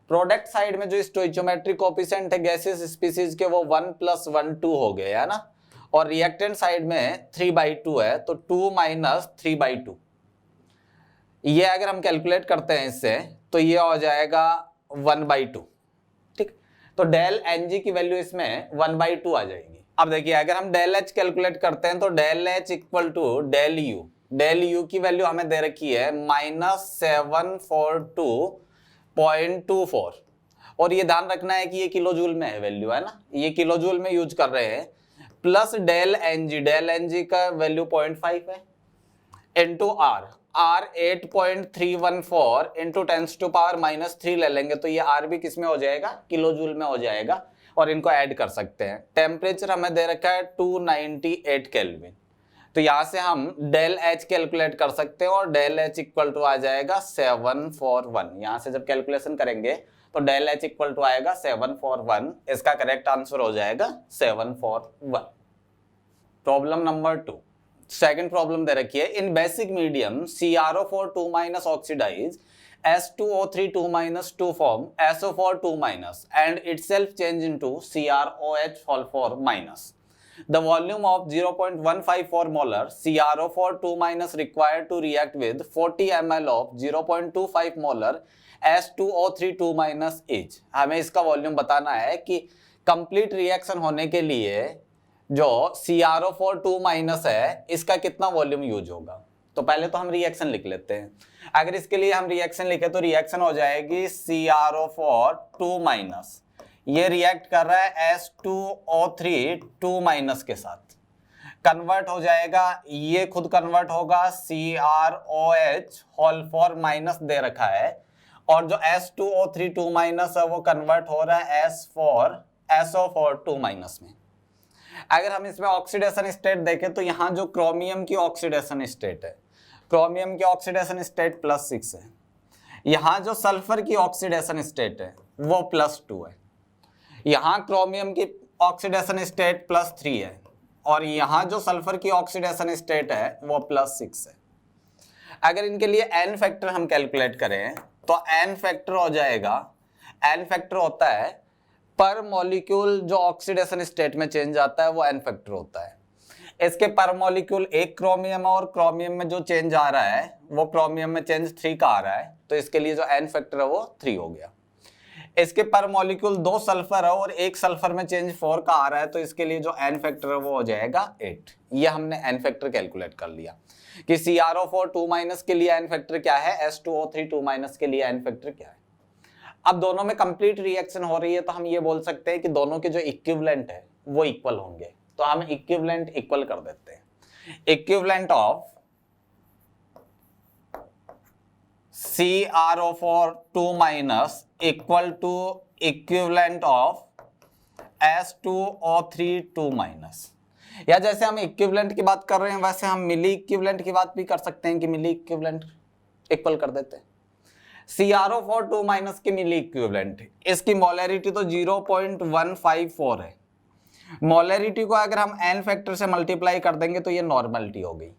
प्रोडक्ट साइड में जो स्टोइचोमेट्रिक कोएफिशिएंट है गैसियस स्पीसीज के वो 1 + 1 2 हो गए, है ना, और रिएक्टेंट साइड में 3/2 है तो 2 - 3/2। ये अगर हम कैलकुलेट करते हैं इससे तो ये हो जाएगा 1/2, ठीक। तो डेल Ng की वैल्यू इसमें 1/2 आ जाएगी। अब देखिए अगर हम डेल H कैलकुलेट करते हैं तो del H equal to del U, del U की वैल्यू हमें दे रखी है -742.24, और ये ध्यान रखना है कि ये किलो जूल में है वैल्यू, है ना, ये किलो जूल में यूज कर रहे हैं, प्लस डेल Ng का वैल्यू 0.5 है, इंटू R 8.314 इंटू 10⁻³ ले लेंगे तो ये R भी किस में हो जाएगा, किलो जूल में हो जाएगा, और इनको ऐड कर सकते हैं। टेम्परेचर हमें दे रखा है 298 केल्विन, तो यहां से हम डेल H कैलकुलेट कर सकते हैं और डेल H इक्वल टू आ जाएगा 741। यहां से जब कैलकुलेशन करेंगे तो डेल H इक्वल टू आएगा 741, इसका करेक्ट आंसर हो जाएगा 741। प्रॉब्लम नंबर 2, सेकंड प्रॉब्लम दे रखी है, in basic medium CrO4 2- oxidise S2O3 2- to form SO4 2- and itself change into CrOH 4-. The volume of 0.154 molar CrO4 2- required to react with 40 ml of 0.25 molar S2O3 2- is। हमें इसका volume बताना है कि complete reaction होने के लिए जो CrO4 2- है इसका कितना वॉल्यूम यूज होगा। तो पहले तो हम रिएक्शन लिख लेते हैं। अगर इसके लिए हम रिएक्शन लिखे तो रिएक्शन हो जाएगी CrO4 2-, ये रिएक्ट कर रहा है S2O3 2- के साथ, कन्वर्ट हो जाएगा, ये खुद कन्वर्ट होगा CrOH 4- दे रखा है, और जो S2O3 2- है वो कन्वर्ट हो रहा है SO4 2- में। अगर हम इसमें ऑक्सीडेशन स्टेट देखें तो यहाँ जो क्रोमियम की ऑक्सीडेशन स्टेट है, क्रोमियम की ऑक्सीडेशन स्टेट +6 है, यहाँ जो सल्फर की ऑक्सीडेशन स्टेट है वो +2 है, यहाँ क्रोमियम की ऑक्सीडेशन स्टेट +3 है, और यहाँ जो सल्फर की ऑक्सीडेशन स्टेट है वो +6 है। अगर इनके लिए n फैक्टर हम कैलकुलेट करें तो n फैक्टर हो जाएगा, n फैक्टर होता है पर मॉलिक्यूल जो ऑक्सीडेशन स्टेट में चेंज आता है वो n फैक्टर होता है। इसके पर मॉलिक्यूल एक क्रोमियम और क्रोमियम में जो चेंज आ रहा है वो क्रोमियम में चेंज 3 का आ रहा है, तो इसके लिए जो n फैक्टर है वो 3 हो गया। इसके पर मॉलिक्यूल 2 सल्फर है और एक सल्फर में चेंज 4 का आ रहा है, तो इसके लिए जो n फैक्टर है वो हो जाएगा 8। ये हमने n फैक्टर कैलकुलेट कर लिया कि CrO4 2- के लिए n फैक्टर क्या है, S2O3 2- के लिए n फैक्टर क्या है। अब दोनों में कंप्लीट रिएक्शन हो रही है तो हम ये बोल सकते हैं कि दोनों के जो इक्विवेलेंट है वो इक्वल होंगे, तो हम इक्विवेलेंट इक्वल कर देते हैं। Equivalent of CrO4 2- equal to equivalent of S2O3 2-। या जैसे हम इक्विवेलेंट की बात कर रहे हैं वैसे हम मिली इक्विवेलेंट की बात भी कर सकते हैं कि मिली इक्विवेलेंट इक्वल कर देते हैं। CrO4 2- की मिली इक्विवेलेंट, इसकी मोलैरिटी तो 0.154 है। मोलैरिटी को अगर हम n फैक्टर से मल्टीप्लाई कर देंगे तो ये नॉर्मलिटी हो गई,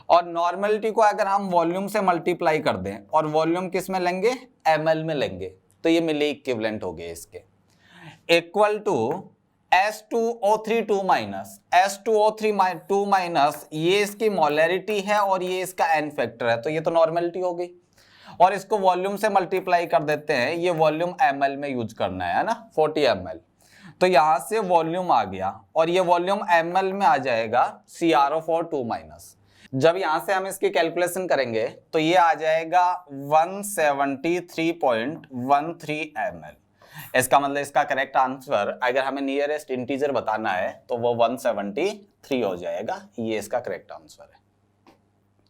और नॉर्मलिटी को अगर हम वॉल्यूम से मल्टीप्लाई कर दें और वॉल्यूम किस में लेंगे, ml में लेंगे, तो ये मिली इक्विवेलेंट हो गए इसके। इक्वल टू S2O3 2-, S2O3 2-, ये इसकी मोलैरिटी है और ये इसका n फैक्टर है, तो ये तो नॉर्मलिटी हो गई। और इसको वॉल्यूम से मल्टीप्लाई कर देते हैं, ये वॉल्यूम ml में यूज करना है ना, 40 ml, तो यहां से वॉल्यूम आ गया और ये वॉल्यूम ml में आ जाएगा CrO4 2-। जब यहां से हम इसकी कैलकुलेशन करेंगे तो ये आ जाएगा 173.13 ml। इसका मतलब इसका करेक्ट आंसर अगर हमें नियरेस्ट इंटीजर बताना है तो वो 173 हो जाएगा, ये इसका करेक्ट आंसर है।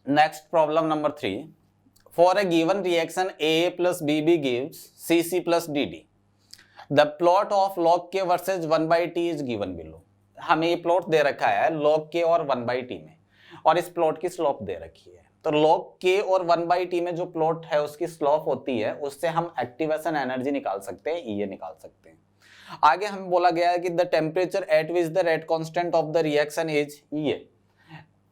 Next problem number 3, for a given reaction AA plus BB gives CC plus DD, the plot of log K versus 1/T is given below। हमें ये प्लॉट दे रखा है log K और 1/T में, और इस प्लॉट की स्लोप दे रखी है। तो log K और 1/T में जो प्लॉट है उसकी स्लोप होती है, उससे हम एक्टिवेशन एनर्जी निकाल सकते हैं, ये निकाल सकते हैं। आगे हमें बोला गया है कि the temperature at which the rate constant of the reaction is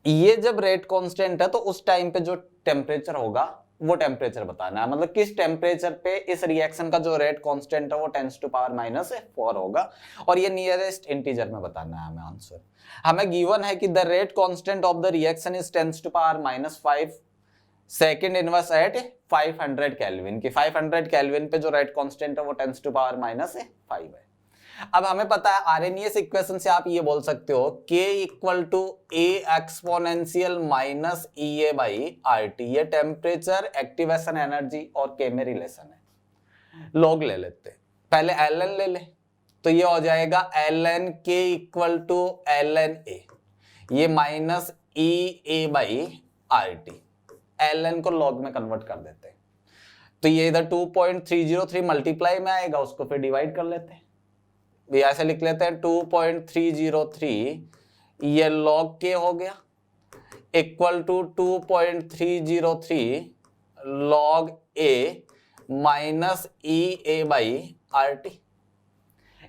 ये जब रेट कांस्टेंट है तो उस टाइम पे जो टेम्परेचर होगा वो टेम्परेचर बताना है, मतलब किस टेम्परेचर पे इस रिएक्शन का जो रेट कांस्टेंट है वो 10⁻⁻⁴ होगा, और ये नियरेस्ट इंटीजर में बताना है हमें आंसर। हमें गिवन है कि the rate constant of the reaction is 10⁻⁵ second inverse at 500 kelvin की 500 केल्विन पे जो रेट कांस्टेंट है वो 10⁻⁵ है। अब हमें पता है आरएनएस इक्वेशन से आप ये बोल सकते हो K equal to A exponential minus EA/RT, ये टेम्परेचर, एक्टिवेशन एनर्जी और K में रिलेशन है। लॉग ले लेते हैं, पहले ln ले ले, तो ये हो जाएगा ln K equal to ln A, ये माइनस EA/RT, ln को लॉग में कन्वर्ट कर देते हैं, तो ये इधर 2.303 मल्टीप्लाई में आएगा, उसको फिर डिवाइड कर लेते हैं, भी ऐसे लिख लेते हैं 2.303 ये log K हो गया equal to 2.303 log A minus EA/RT।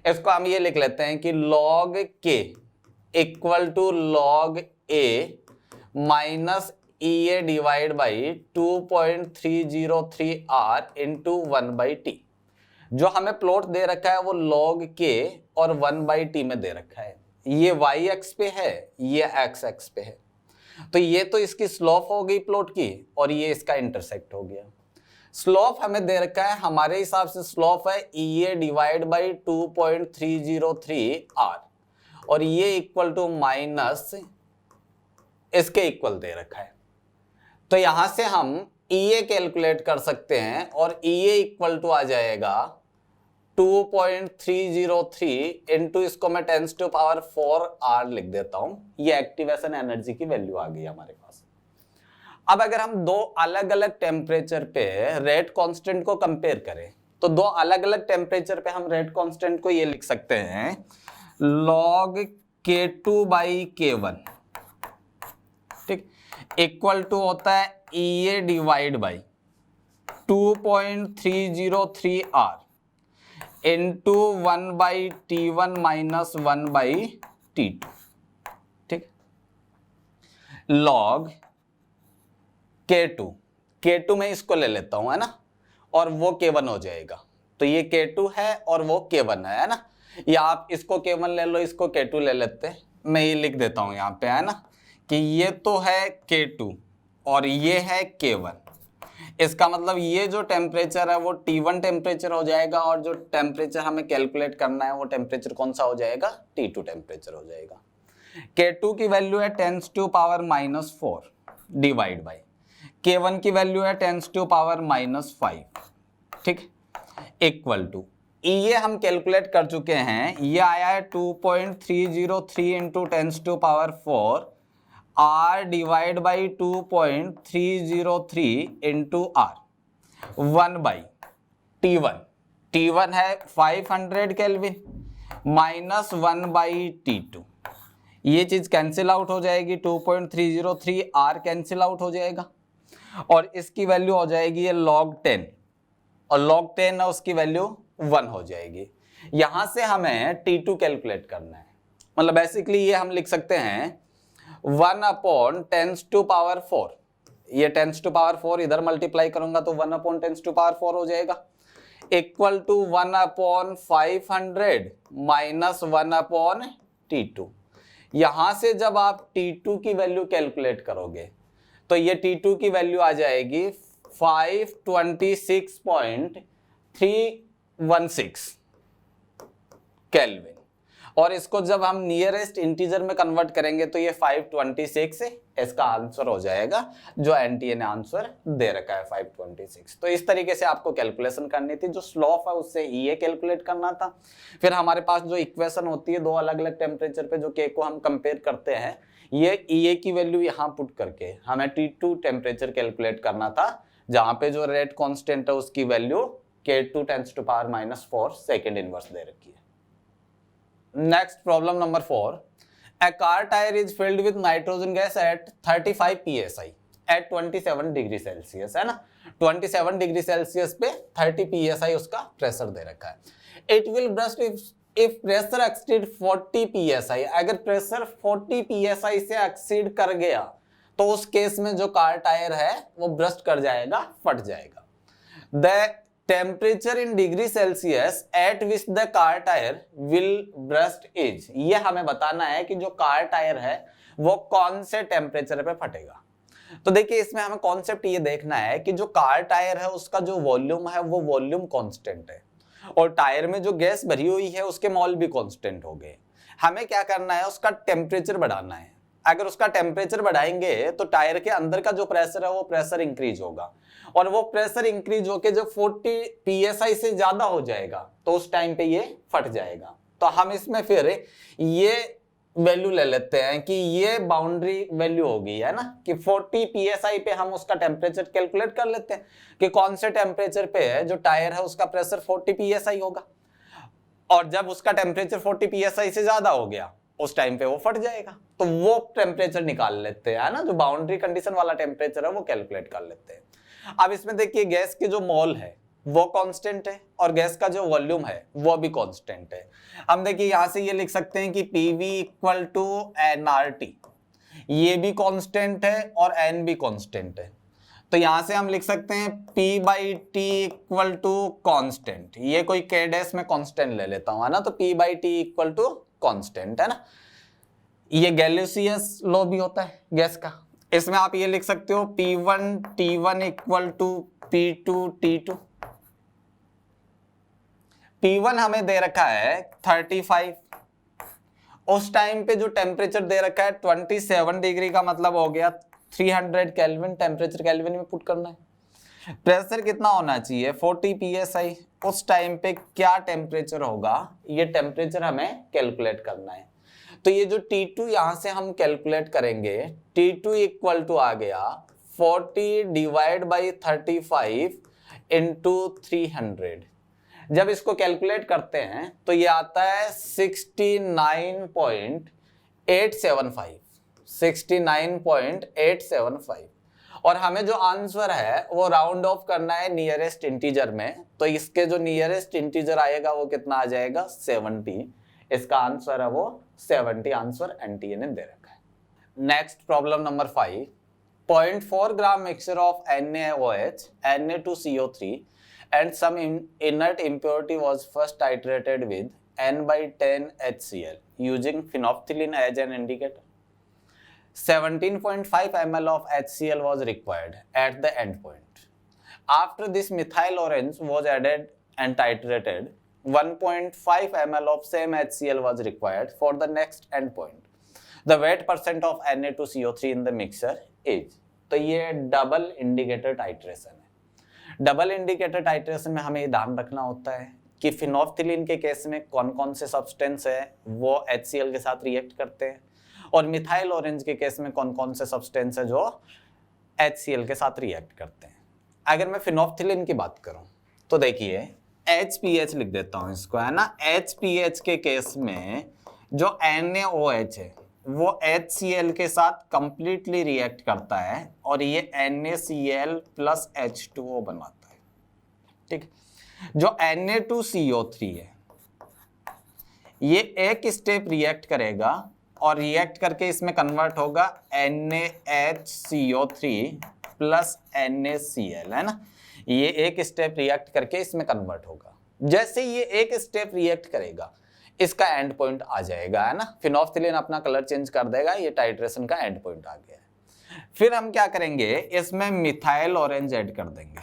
इसको हम ये लिख लेते हैं कि log K equal to log A minus EA divide by 2.303 R into 1/T। जो हमें प्लॉट दे रखा है वो log K और 1/T में दे रखा है, ये y एक्स पे है, ये x एक्स पे है, तो ये तो इसकी स्लोप हो गई प्लॉट की, और ये इसका इंटरसेक्ट हो गया। स्लोप हमें दे रखा है, हमारे हिसाब से स्लोप है EA डिवाइड बाई 2.303 R, और ये इक्वल टू माइनस इसके इक्वल दे रखा है, तो यहां से हम EA कैलकुलेट कर सकते हैं, और EA इक्वल टू आ जाएगा 2.303 इंटू इसको मैं 10⁴ R लिख देता हूं, ये एक्टिवेशन एनर्जी की वैल्यू आ गई हमारे पास। अब अगर हम दो अलग अलग टेम्परेचर पे रेट कांस्टेंट को कंपेयर करें, तो दो अलग अलग टेम्परेचर पे हम रेट कांस्टेंट को ये लिख सकते हैं log K2/K1, ठीक, इक्वल टू होता है EA divide by 2.303 R into 1/T1 minus 1/T2, ठीक, log K2 में इसको ले लेता हूं, है ना, और वो K1 हो जाएगा, तो ये K2 है और वो K1 है ना, या आप इसको K1 ले लो, इसको K2 ले लेते हैं, मैं ये लिख देता हूं यहाँ पे, है ना, कि ये तो है K2 और ये है K1। इसका मतलब ये जो टेम्परेचर है वो T1 टेम्परेचर हो जाएगा, और जो टेम्परेचर हमें कैलकुलेट करना है वो टेम्परेचर कौन सा हो जाएगा, T2 टेम्परेचर हो जाएगा। K2 की वैल्यू है 10⁻⁴ डिवाइड बाई K1 की वैल्यू है 10⁻⁵, ठीक, इक्वल टू ये हम कैलकुलेट कर चुके हैं, ये आया है 2.303 into 10⁻⁴ R divide by 2.303 into R 1/T1। T1 है 500 केल्विन माइनस 1/T2। ये चीज कैंसिल आउट हो जाएगी, 2.303 R कैंसिल आउट हो जाएगा और इसकी वैल्यू हो जाएगी ये log 10 और log 10 है उसकी वैल्यू 1 हो जाएगी। यहां से हमें T2 कैलकुलेट करना है। मतलब बेसिकली ये हम लिख सकते हैं 1/10⁴। ये 10⁴ इधर मल्टीप्लाई करूंगा तो 1/10⁴ हो जाएगा, इक्वल टू 1/500 माइनस 1/T2। यहां से जब आप T2 की वैल्यू कैलकुलेट करोगे तो ये T2 की वैल्यू आ जाएगी 526.316 केल्विन और इसको जब हम नियरेस्ट इंटीजर में कन्वर्ट करेंगे तो ये 526 इसका आंसर हो जाएगा, जो एनटीए ने आंसर दे रखा है 526। तो इस तरीके से आपको कैलकुलेशन करनी थी। जो स्लोप है उससे ईए कैलकुलेट करना था। फिर हमारे पास जो इक्वेशन होती है दो अलग अलग टेम्परेचर पे जो के को हम कंपेयर करते हैं, ये ईए की वैल्यू यहाँ पुट करके हमें T2 टेम्परेचर कैलकुलेट करना था, जहां पे जो रेट कांस्टेंट है उसकी वैल्यू K2 10⁻⁴ सेकंड इनवर्स दे रखी है। Next problem number 4. A car tire is filled with nitrogen gas at 35 psi at 27 degree Celsius, है ना। 27 डिग्री सेल्सियस पे 30 psi उसका प्रेशर दे रखा है। It will burst if pressure exceed 40 psi। अगर pressure 40 psi से एक्सीड कर गया तो उस केस में जो कार टायर है वो ब्रस्ट कर जाएगा, फट जाएगा। The temperature in degree Celsius at which the car tyre will burst is. ये हमें बताना है कि जो कार टायर है वो कौन से टेम्परेचर पे फटेगा। तो देखिए इसमें हमें कॉन्सेप्ट ये देखना है कि जो कार टायर है उसका जो वॉल्यूम है वो वॉल्यूम कांस्टेंट है और टायर में जो गैस भरी हुई है उसके मॉल भी कांस्टेंट हो गए। हमें क्या करना है, उसका टेम्परेचर बढ़ाना है। अगर उसका टेम्परेचर बढ़ाएंगे तो टायर के अंदर का जो प्रेशर है वो प्रेशर इंक्रीज होगा और वो प्रेशर इंक्रीज होके जब 40 psi से ज्यादा हो जाएगा तो उस टाइम पे ये फट जाएगा। तो हम इसमें फिर ये वैल्यू ले लेते हैं कि ये बाउंड्री वैल्यू होगी, है ना, कि 40 psi पे हम उसका टेम्परेचर कैलकुलेट कर लेते हैं कि कौन से टेम्परेचर पे है जो टायर है उसका प्रेशर 40 psi होगा और जब उसका टेम्परेचर 40 psi से ज्यादा हो गया उस टाइम पे वो फट जाएगा। तो वो टेम्परेचर निकाल लेते हैं, है ना, जो बाउंड्री कंडीशन वाला टेम्परेचर है वो कैलकुलेट कर लेते हैं। अब इसमें देखिए गैस के जो मोल है वो कांस्टेंट है और गैस का जो वॉल्यूम है वो भी कांस्टेंट है। हम देखिए यहां से ये लिख सकते हैं कि PV इक्वल टू nRT, ये भी कांस्टेंट है और n भी कांस्टेंट है। तो यहां से हम लिख सकते हैं P/T इक्वल टू कांस्टेंट, ये कोई K डैश में कांस्टेंट ले लेता हूं, है ना, तो P/T इक्वल टू कांस्टेंट, है ना। ये गैलियस लॉ भी होता है गैस का। इसमें आप ये लिख सकते हो P1T1 equal to P2T2। P1 हमें दे रखा है 35, उस टाइम पे जो टेम्परेचर दे रखा है 27 डिग्री का मतलब हो गया 300 केल्विन, टेम्परेचर केल्विन में पुट करना है। प्रेशर कितना होना चाहिए 40 psi, उस टाइम पे क्या टेम्परेचर होगा ये टेम्परेचर हमें कैलकुलेट करना है। तो ये जो T2 यहां से हम कैलकुलेट करेंगे, T2 इक्वल टू आ गया 40 डिवाइड बाई 35 इंटू 300। जब इसको कैलकुलेट करते हैं तो ये आता है 69.875 और हमें जो आंसर है वो राउंड ऑफ करना है नियरेस्ट इंटीजर में। तो इसके जो नियरेस्ट इंटीजर आएगा वो कितना आ जाएगा 70। इसका आंसर है वो 70, आंसर एनटीए ने दे रखा है। Next problem number 5, 0.4 gram mixture of NaOH, Na2CO3 and some inert impurity was first titrated with N/10 HCl using phenolphthalein as an indicator. 17.5 ml of HCl was required at the end point. After this methyl orange was added and titrated, 1.5 ml of same HCl was required for the next end point. The weight percent of Na2CO3 in the mixture is. तो ये double indicator titration है। Double indicator titration में हमें ध्यान रखना होता है कि फिनोल्फथलीन के केस में कौन कौन से सब्सटेंस है वो HCl के साथ रिएक्ट करते हैं और मिथाइल ऑरेंज के केस में कौन कौन से सब्सटेंस है जो HCl के साथ रिएक्ट करते हैं। अगर मैं फिनोल्फथलीन की बात करूं तो देखिए HPH लिख देता हूं इसको, है ना। HPH के केस में जो NaOH है वो HCl के साथ कंप्लीटली रिएक्ट करता है और ये NaCl प्लस H2O बनवाता है, ठीक। जो Na2CO3 है ये एक स्टेप रिएक्ट करेगा और रिएक्ट करके इसमें कन्वर्ट होगा NaHCO3 प्लस NaCl, है ना। ये एक स्टेप रिएक्ट करके इसमें कन्वर्ट होगा। जैसे ये एक स्टेप रिएक्ट करेगा इसका एंड पॉइंट आ जाएगा, है ना। फिनोल्फथलीन अपना कलर चेंज कर देगा, ये टाइट्रेशन का एंड पॉइंट आ गया है। फिर हम क्या करेंगे, इसमें मिथाइल ऑरेंज ऐड कर देंगे।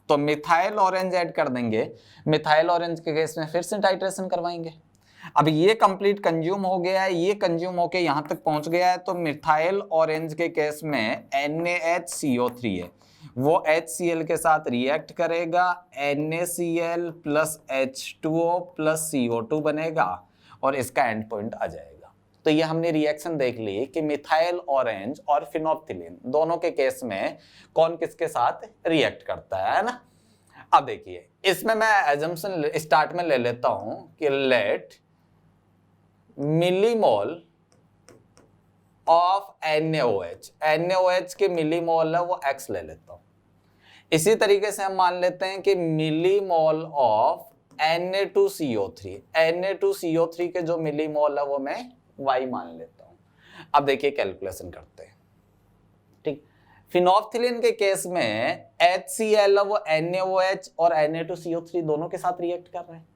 तो मिथाइल ऑरेंज ऐड कर देंगे, मिथाइल ऑरेंज के केस में फिर से टाइट्रेशन करवाएंगे। अब ये कंप्लीट कंज्यूम हो गया है, ये कंज्यूम होके यहां तक पहुंच गया है, तो मिथाइल ऑरेंज के केस में NaHCO3 है वो HCl के साथ रिएक्ट करेगा, NaCl plus H2O plus CO2 बनेगा और इसका एंड पॉइंट आ जाएगा। तो ये हमने रिएक्शन देख ली कि मिथाइल ऑरेंज और फिनोल्फथलीन दोनों के केस में कौन किसके साथ रिएक्ट करता है ना। अब देखिए इसमें मैं एजम्पशन स्टार्ट में ले लेता हूं कि लेट मिलीमोल ऑफ NaOH के मिलीमोल है वो X ले लेता हूं। इसी तरीके से हम मान लेते हैं कि मिलीमोल ऑफ Na2CO3 के जो मिलीमोल है वो मैं Y मान लेता हूं। अब देखिए कैलकुलेशन करते हैं, ठीक। फिनोल्फथलीन के केस में HCl है वो NaOH और Na2CO3 दोनों के साथ रिएक्ट कर रहे हैं।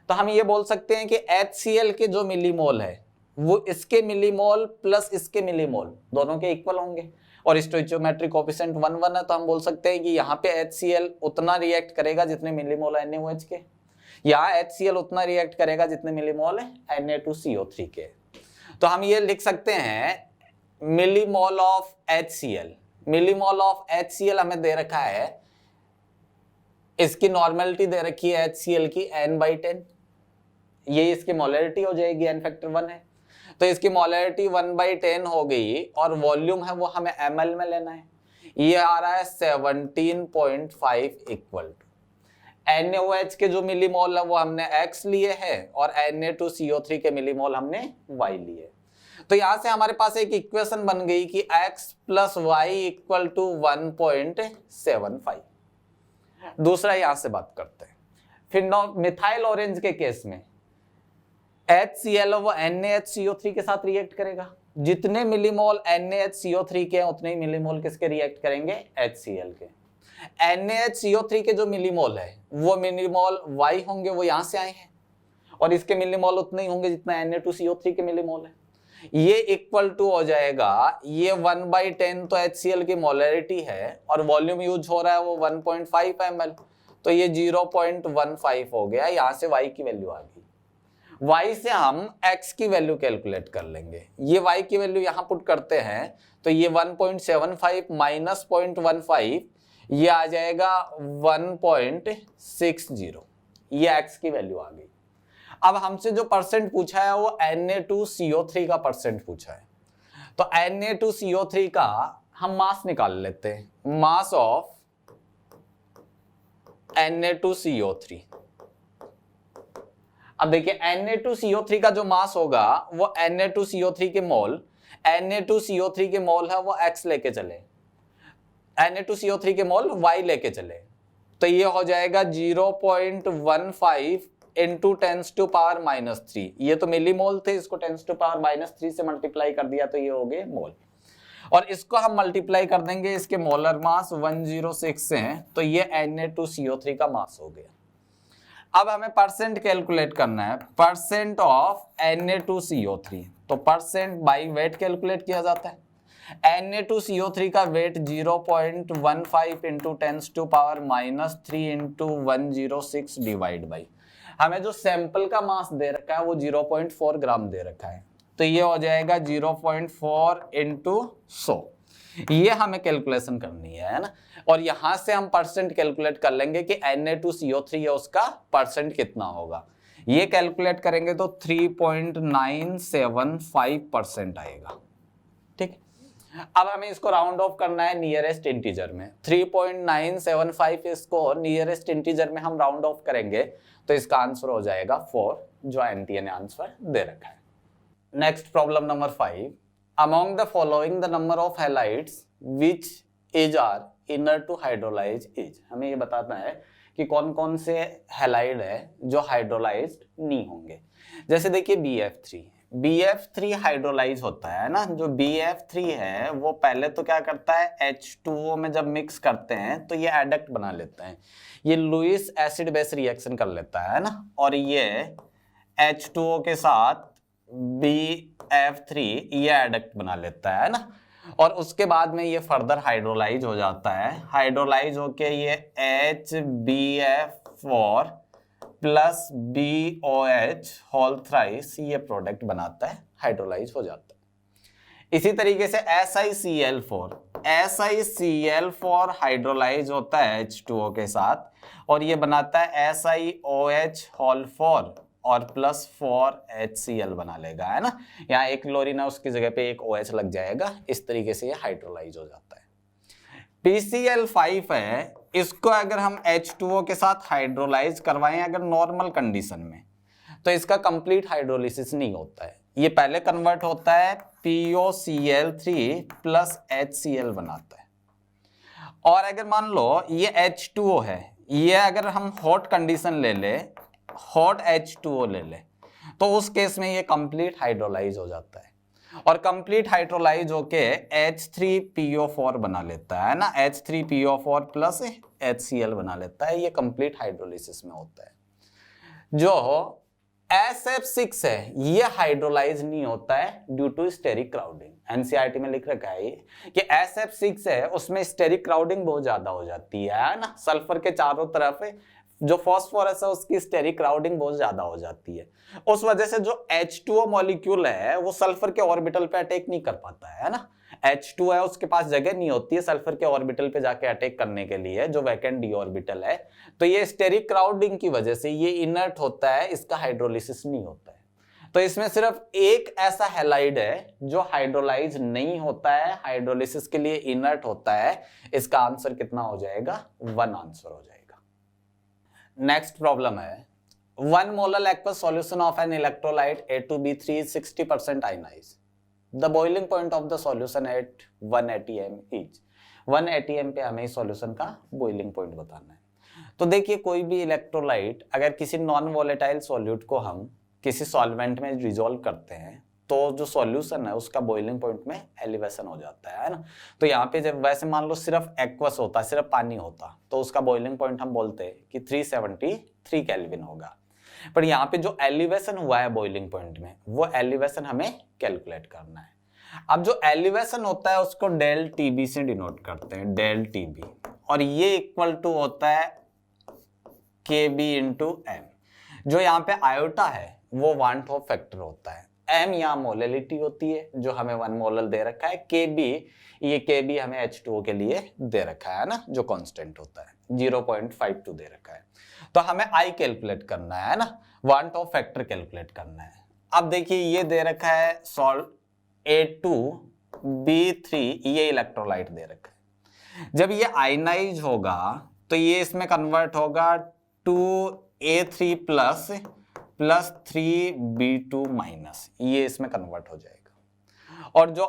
तो हम ये बोल सकते हैं कि HCl के जो मिलीमोल है वो इसके मिलीमोल प्लस इसके मिलीमोल दोनों के इक्वल होंगे और स्टोइचियोमेट्रिक कोएफिशिएंट 1 है। तो हम बोल सकते हैं कि यहाँ पे HCl उतना रिएक्ट करेगा जितने मिलीमोल है NaOH के, यहाँ HCl उतना रिएक्ट करेगा जितने मिलीमोल है Na2CO3 के। तो हम ये लिख सकते हैं millimole of HCl, millimole of HCl हमें दे रखा है, इसकी नॉर्मेलिटी दे रखी है HCl की n/10, ये इसकी मोलैरिटी हो जाएगी, n फैक्टर 1 है तो इसकी मोलैरिटी 1/10 हो गई और वॉल्यूम है वो हमें ml में लेना है। ये आ रहा है 17.5 इक्वल टू NaOH के जो मिलीमोल है वो हमने X लिए है और Na2CO3 के मिलीमोल हमने Y लिए। तो यहां से हमारे पास एक इक्वेशन बन गई कि X plus Y equal to 1.75। दूसरा यहां से बात करते हैं। फिर मिथाइल ऑरेंज के केस में HCl वो NaHCO3 के साथ रिएक्ट करेगा, जितने मिलीमोल NaHCO3 के उतने ही मिलीमोल किसके रिएक्ट करेंगे, HCl के। NaHCO3 के जो मिलीमोल है वो मिलीमोल Y होंगे, वो यहां से आए हैं और इसके मिलीमोल उतने ही होंगे जितना Na2CO3 के मिलीमोल है। ये इक्वल टू हो जाएगा, ये 1/10 तो HCl की मोलैरिटी है और वॉल्यूम यूज हो रहा है वो 1.5 ml, तो ये 0.15 हो गया। यहां से Y की वैल्यू आ गई। Y से हम X की वैल्यू कैलकुलेट कर लेंगे। ये Y की वैल्यू यहां पुट करते हैं तो ये 1.75 माइनस 0.15 ये आ जाएगा 1.60। ये X की वैल्यू आ गई। अब हमसे जो परसेंट पूछा है वो Na2CO3 का परसेंट पूछा है, तो Na2CO3 का हम मास निकाल लेते हैं, मास ऑफ Na2CO3। अब देखिए Na2CO3 का जो मास होगा वो Na2CO3 के मोल, Na2CO3 के मोल है वो X लेके चले, Na2CO3 के मोल Y लेके चले, तो ये हो जाएगा 0.15 इंटू 10⁻⁻3। ये तो मिलीमोल थे, इसको 10⁻⁻3 से मल्टीप्लाई कर दिया तो ये हो गए मोल, और इसको हम मल्टीप्लाई कर देंगे इसके मोलर मास 106 से हैं तो ये Na2CO3 का मास हो गया। अब हमें परसेंट कैलकुलेट करना है, परसेंट ऑफ Na2CO3, तो परसेंट बाई वेट कैलकुलेट किया जाता है। Na2CO3 का weight 0.15 into 10⁻⁻3 into 106 divide by, हमें जो सैंपल का मास दे रखा है वो 0.4 ग्राम दे रखा है, तो ये हो जाएगा 0.4 इंटू 100। ये हमें कैलकुलेशन करनी है ना, और यहां से हम परसेंट कैलकुलेट कर लेंगे कि Na2CO3 है उसका परसेंट कितना होगा। ये कैलकुलेट करेंगे तो 3.975% आएगा। ठीक, अब हमें इसको राउंड ऑफ करना है नियरेस्ट इंटीजर में। 3.975 इसको नियरेस्ट इंटीजर में हम राउंड ऑफ करेंगे तो इसका आंसर हो जाएगा 4, जो एनटीए ने आंसर दे रखा है। Next problem number 5, among the following the number of halides which is are inner to hydrolyse is. हमें ये बताना है कि कौन कौन से हैलाइड है जो हाइड्रोलाइज्ड नहीं होंगे। जैसे देखिए BF3 हाइड्रोलाइज होता है ना। जो BF3 है वो पहले तो क्या करता है, H2O में जब मिक्स करते हैं तो ये एडक्ट बना लेता है, ये लुईस एसिड बेस रिएक्शन कर लेता है ना, और ये H2O के साथ BF3 ये एडक्ट बना लेता है ना, और उसके बाद में ये फर्दर हाइड्रोलाइज हो जाता है। हाइड्रोलाइज होके ये HBF4 plus BOH whole thrice ये प्रोडक्ट बनाता है, हाइड्रोलाइज हो जाता है। इसी तरीके से SiCl4 हाइड्रोलाइज होता है H2O के साथ, और ये बनाता है SiOH होल 4 और प्लस 4HCl बना लेगा, है ना। यहाँ एक क्लोरीन है उसकी जगह पे एक OH लग जाएगा, इस तरीके से ये हाइड्रोलाइज हो जाता है। PCl5 है, इसको अगर हम H2O के साथ हाइड्रोलाइज करवाएं अगर नॉर्मल कंडीशन में, तो इसका कंप्लीट हाइड्रोलिसिस नहीं होता है। ये पहले कन्वर्ट होता है POCl3 प्लस HCl बनाता है। और अगर मान लो ये H2O है, ये अगर हम हॉट कंडीशन ले ले, हॉट H2O ले ले, तो उस केस में ये कंप्लीट हाइड्रोलाइज हो जाता है, और कंप्लीट हाइड्रोलाइज होके H3PO4 बना लेता है ना, H3PO4 प्लस HCl बना लेता है। ये कंप्लीट हाइड्रोलिसिस में होता है। जो SF6 है ये हाइड्रोलाइज नहीं होता है due to steric crowding. NCERT में लिख रखा है कि SF6 है उसमें स्टेरिक क्राउडिंग बहुत ज्यादा हो जाती है ना, सल्फर के चारों तरफ जो फॉस्फोरस है उसकी स्टेरिक क्राउडिंग बहुत ज्यादा हो जाती है। उस वजह से जो H2O मॉलिक्यूल है वो सल्फर के ऑर्बिटल पे अटैक नहीं कर पाता है ना। H2 है उसके पास जगह नहीं होती है सल्फर के ऑर्बिटल पे जाके अटैक करने के लिए, जो वैकेंट डी ऑर्बिटल है। तो ये स्टेरिक क्राउडिंग की वजह से ये इनर्ट होता है, इसका हाइड्रोलिसिस नहीं होता है। तो इसमें सिर्फ एक ऐसा हैलाइड है जो हाइड्रोलाइज नहीं होता है, हाइड्रोलिसिस के लिए इनर्ट होता है। इसका आंसर कितना हो जाएगा, 1 आंसर हो जाएगा। नेक्स्ट प्रॉब्लम है 1 molar aqueous solution of an electrolyte A2B3 is 60% ionized. The boiling point of the solution at 1 atm is 1 atm पे हमें इस सॉल्यूशन का बॉइलिंग पॉइंट बताना है। तो देखिए कोई भी इलेक्ट्रोलाइट अगर किसी नॉन वोलेटाइल सॉल्यूट को हम किसी सॉल्वेंट में डिसॉल्व करते हैं तो जो सॉल्यूशन है उसका बॉइलिंग पॉइंट में एलिवेशन हो जाता है ना। तो यहाँ पे जब वैसे मान लो सिर्फ एक्वस होता, सिर्फ पानी होता, तो उसका बॉइलिंग पॉइंट हम बोलते हैं कि 373 केल्विन होगा। पर यहाँ पे जो एलिवेशन हुआ है बॉइलिंग पॉइंट में, वो एलिवेशन हमें कैलकुलेट करना है। अब जो एलिवेशन होता है उसको डेल टीबी से डिनोट करते हैं, डेल टीबी, और ये इक्वल टू होता है केबी इंटू एम। जो यहाँ पे आयोटा है वो वान टॉप फैक्टर होता है, एम यहाँ मोलैलिटी होती है जो हमें 1 मोलर दे रखा है, केबी ये केबी हमें H2O के लिए दे रखा है ना, जो कांस्टेंट होता है 0.52 दे रखा है। तो हमें आई कैलकुलेट करना है ना, वान टॉप फैक्टर कैलकुलेट करना है। अब देखिए ये दे रखा है सॉल्ट A2B3 ये इलेक्ट्रोलाइट दे रखा है। जब ये आयनाइज होगा तो ये इसमें कन्वर्ट होगा 2A3 प्लस 3B2 माइनस, ये इसमें कन्वर्ट हो जाएगा। और जो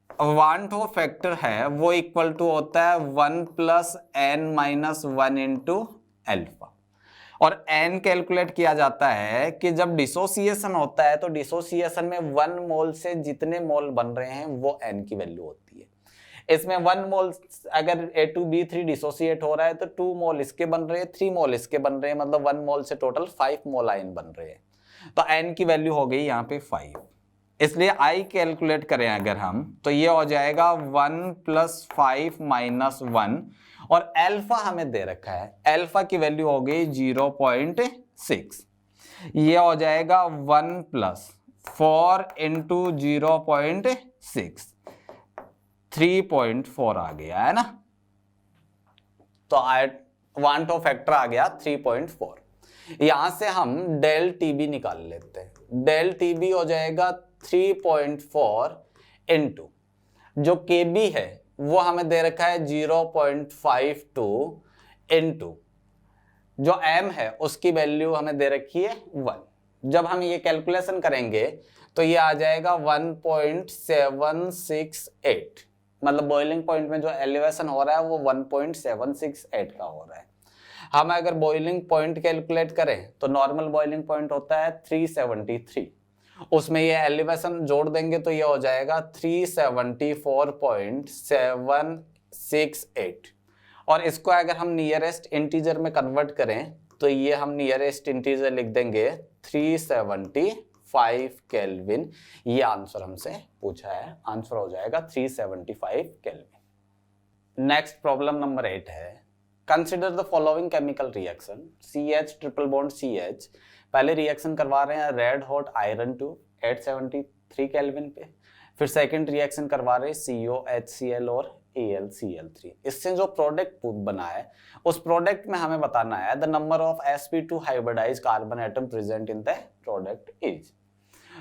वान टॉप फैक्टर है वो इक्वल टू होता है 1 plus n minus 1 into alpha. और n कैलकुलेट किया जाता है कि जब डिसोसिएशन होता है तो डिसोसिएशन में 1 मोल से जितने मोल बन रहे हैं वो n की वैल्यू होती है। इसमें 1 मोल अगर A2B3 डिसोसिएट हो रहा है तो 2 मोल इसके बन रहे हैं, 3 मोल इसके बन रहे हैं, मतलब 1 मोल से टोटल 5 मोल आयन बन रहे हैं। तो n की वैल्यू हो गई यहाँ पे 5। इसलिए I कैलकुलेट करें अगर हम तो ये हो जाएगा 1 प्लस 5 माइनस 1, और एल्फा हमें दे रखा है, एल्फा की वैल्यू हो गई 0.6। ये हो जाएगा 1 प्लस 4 इंटू 0.6, 3.4 आ गया है ना। तो वान टॉप फैक्टर आ गया 3.4। यहां से हम डेल टीबी निकाल लेते हैं। डेल टीबी हो जाएगा 3.4 इंटू जो केबी है वो हमें दे रखा है 0.52 इंटू जो एम है उसकी वैल्यू हमें दे रखी है 1। जब हम ये कैलकुलेशन करेंगे तो ये आ जाएगा 1.768, मतलब बॉइलिंग पॉइंट में जो एलिवेशन हो रहा है वो 1.768 का हो रहा है। हम अगर बॉइलिंग पॉइंट कैलकुलेट करें तो नॉर्मल बॉइलिंग पॉइंट होता है 373, उसमें ये एलिवेशन जोड़ देंगे तो ये हो जाएगा 374.768। और इसको अगर हम नियरेस्ट इंटीजर में कन्वर्ट करें तो ये हम नियरेस्ट इंटीजर लिख देंगे 375 केल्विन। ये आंसर हमसे पूछा है, आंसर हो जाएगा 375 केल्विन। नेक्स्ट प्रॉब्लम नंबर 8 है, consider the following chemical reaction CH triple bond CH। पहले रिएक्शन करवा रहे हैं red hot iron tube 873 kelvin पे, फिर सेकंड रिएक्शन करवा रहे हैं COHCl और AlCl3। इससे जो प्रोडक्ट बना है उस प्रोडक्ट में हमें बताना है the number of sp2 hybridised carbon atom present in the product is.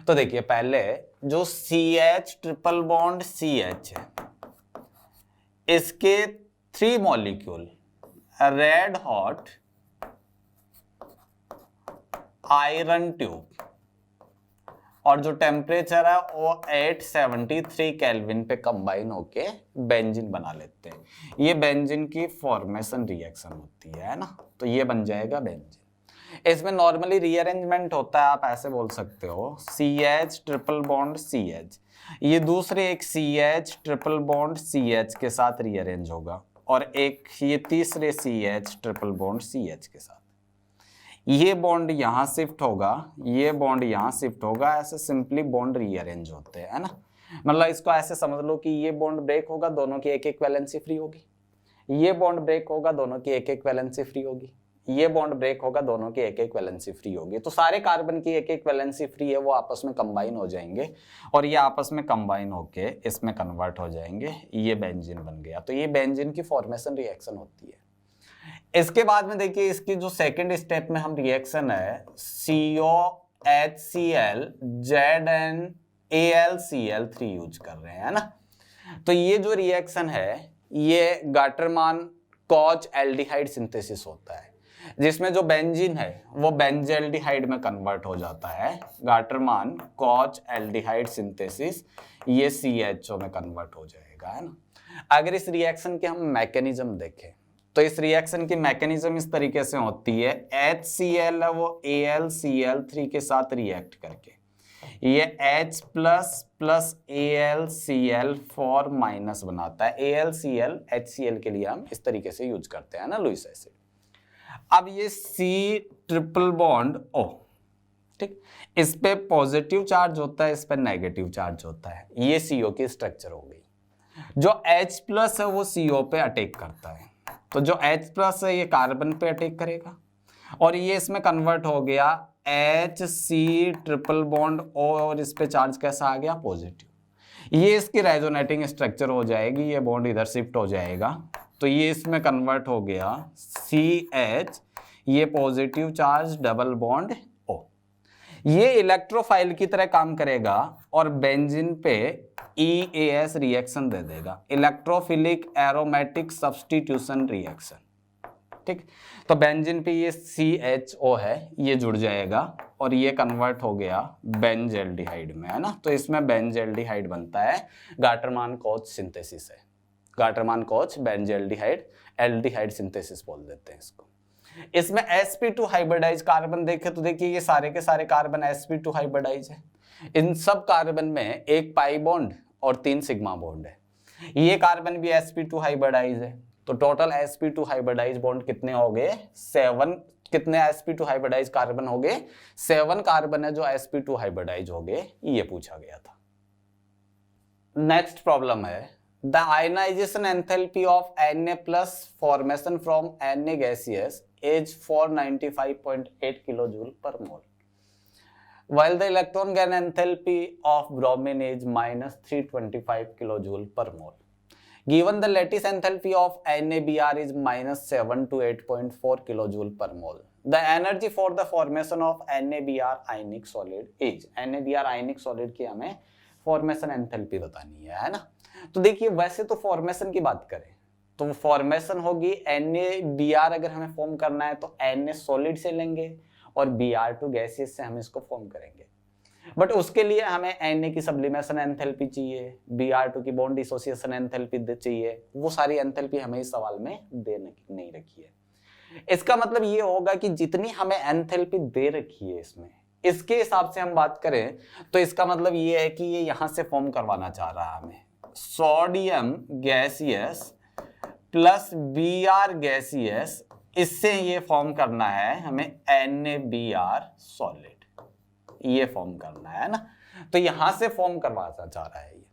तो देखिए पहले जो CH ट्रिपल बॉन्ड CH है इसके 3 molecule red hot iron tube और जो टेम्परेचर है वो 873 केल्विन पे कंबाइन होके बेंजीन बना लेते हैं। ये बेंजीन की फॉर्मेशन रिएक्शन होती है ना, तो ये बन जाएगा बेंजीन। इसमें नॉर्मली रीअरेंजमेंट होता है, आप ऐसे बोल सकते हो CH ट्रिपल बॉन्ड CH, ये दूसरे एक CH ट्रिपल बॉन्ड CH के साथ रीअरेंज होगा और एक ये तीसरे CH ट्रिपल बॉन्ड CH के साथ। ये बॉन्ड यहां शिफ्ट होगा, ये बॉन्ड यहां शिफ्ट होगा, ऐसे सिंपली बॉन्ड रीअरेंज होते हैं, है ना। मतलब इसको ऐसे समझ लो कि ये बॉन्ड ब्रेक होगा, दोनों की एक एक वैलेंसी फ्री होगी, ये बॉन्ड ब्रेक होगा, दोनों की एक एक वैलेंसी फ्री होगी, ये बॉन्ड ब्रेक होगा, दोनों की एक एक वैलेंसी फ्री होगी। तो सारे कार्बन की एक एक वैलेंसी फ्री है वो आपस में कंबाइन हो जाएंगे और ये आपस में कंबाइन होके इसमें कन्वर्ट हो जाएंगे, ये बेंजीन बन गया। तो ये बेंजीन की फॉर्मेशन रिएक्शन होती है। इसके बाद में देखिए इसकी जो सेकंड स्टेप में हम रिएक्शन है COHCl ZnAlCl3 यूज कर रहे हैं ना। तो ये जो रिएक्शन है ये गाटरमान कॉच एल्डिहाइड सिंथेसिस होता है, जिसमें जो बेंजीन है वो बेंजेल्डिहाइड में कन्वर्ट हो जाता है। गाटरमान कॉच एल्डिहाइड सिंथेसिस ये CHO में कन्वर्ट हो जाएगा, है ना। अगर इस रिएक्शन के हम मैकेनिज्म देखें तो इस रिएक्शन की मैकेनिज्म इस तरीके से होती है, HCl है वो AlCl3 के साथ रिएक्ट करके ये H प्लस AlCl4 माइनस बनाता है। AlCl HCl के लिए हम इस तरीके से यूज करते हैं ना, लुईस एसिड। अब ये C ट्रिपल बॉन्ड O, ठीक, इस पे पॉजिटिव चार्ज होता है, इस पे नेगेटिव चार्ज होता है, ये CO की स्ट्रक्चर हो गई। जो H प्लस है वो CO पे अटैक करता है, तो जो H प्लस है ये कार्बन पे अटैक करेगा और ये इसमें कन्वर्ट हो गया HC ट्रिपल बॉन्ड O और इस पे चार्ज कैसा आ गया, पॉजिटिव। ये इसकी रेजोनेटिंग स्ट्रक्चर हो जाएगी, ये बॉन्ड इधर शिफ्ट हो जाएगा तो ये इसमें कन्वर्ट हो गया CH, ये positive charge double bond O। ये इलेक्ट्रोफाइल की तरह काम करेगा और बेंजीन पे EAS रिएक्शन दे देगा, इलेक्ट्रोफिलिक एरोमेटिक सब्स्टिट्यूशन रिएक्शन, ठीक। तो बेंजीन पे ये CHO है ये जुड़ जाएगा और ये कन्वर्ट हो गया बेंजेल्डिहाइड में, है ना। तो इसमें बेंजेल्डिहाइड बनता है, गाटरमान कोच सिंथेसिस है, Gattermann coach benzaldehyde aldehyde synthesis बोल देते हैं इसको। इसमें sp2 हाइब्रिडाइज कार्बन देखे तो देखिए ये सारे के सारे कार्बन sp2 हाइब्रिडाइज है। इन सब कार्बन में एक पाई बॉन्ड और 3 सिग्मा बॉन्ड है। ये कार्बन भी sp2 हाइब्रिडाइज है, तो टोटल sp2 हाइब्रिडाइज बॉन्ड कितने हो गए, 7। कितने sp2 हाइब्रिडाइज कार्बन हो गए, 7 कार्बन है जो sp2 हाइब्रिडाइज हो गए, ये पूछा गया था। नेक्स्ट प्रॉब्लम है the ionisation enthalpy of Na plus formation from Na gaseous is 495.8 kilojoule per mole, while the electron gain enthalpy of bromine is minus 325 kilojoule per mole. Given the lattice enthalpy of NaBr is minus 7 to 8.4 kilojoule per mole, the energy for the formation of NaBr ionic solid is, NaBr ionic solid की हमें formation enthalpy बतानी है ना। तो देखिए वैसे तो formation की बात करें तो फॉर्मेशन होगी NaBr, अगर हमें फॉर्म करना है तो Na सॉलिड से लेंगे और Br2 गैसियस से हम इसको फॉर्म करेंगे। बट उसके लिए हमें Na की सब्लिमेशन एंथैल्पी चाहिए, Br2 की बॉन्ड डिसोसिएशन एंथैल्पी चाहिए, वो सारी एंथैल्पी हमें इस सवाल में दे नहीं रखी है। इसका मतलब ये होगा कि जितनी हमें एंथैल्पी दे रखी है इसमें, इसके हिसाब से हम बात करें तो इसका मतलब ये है कि ये यहां से फॉर्म करवाना चाह रहा है हमें sodium gaseous plus Br gaseous, इससे ये फॉर्म करना है हमें NaBr सॉलिड, ये फॉर्म करना है ना। तो यहां से फॉर्म करवाना चाह रहा है ये।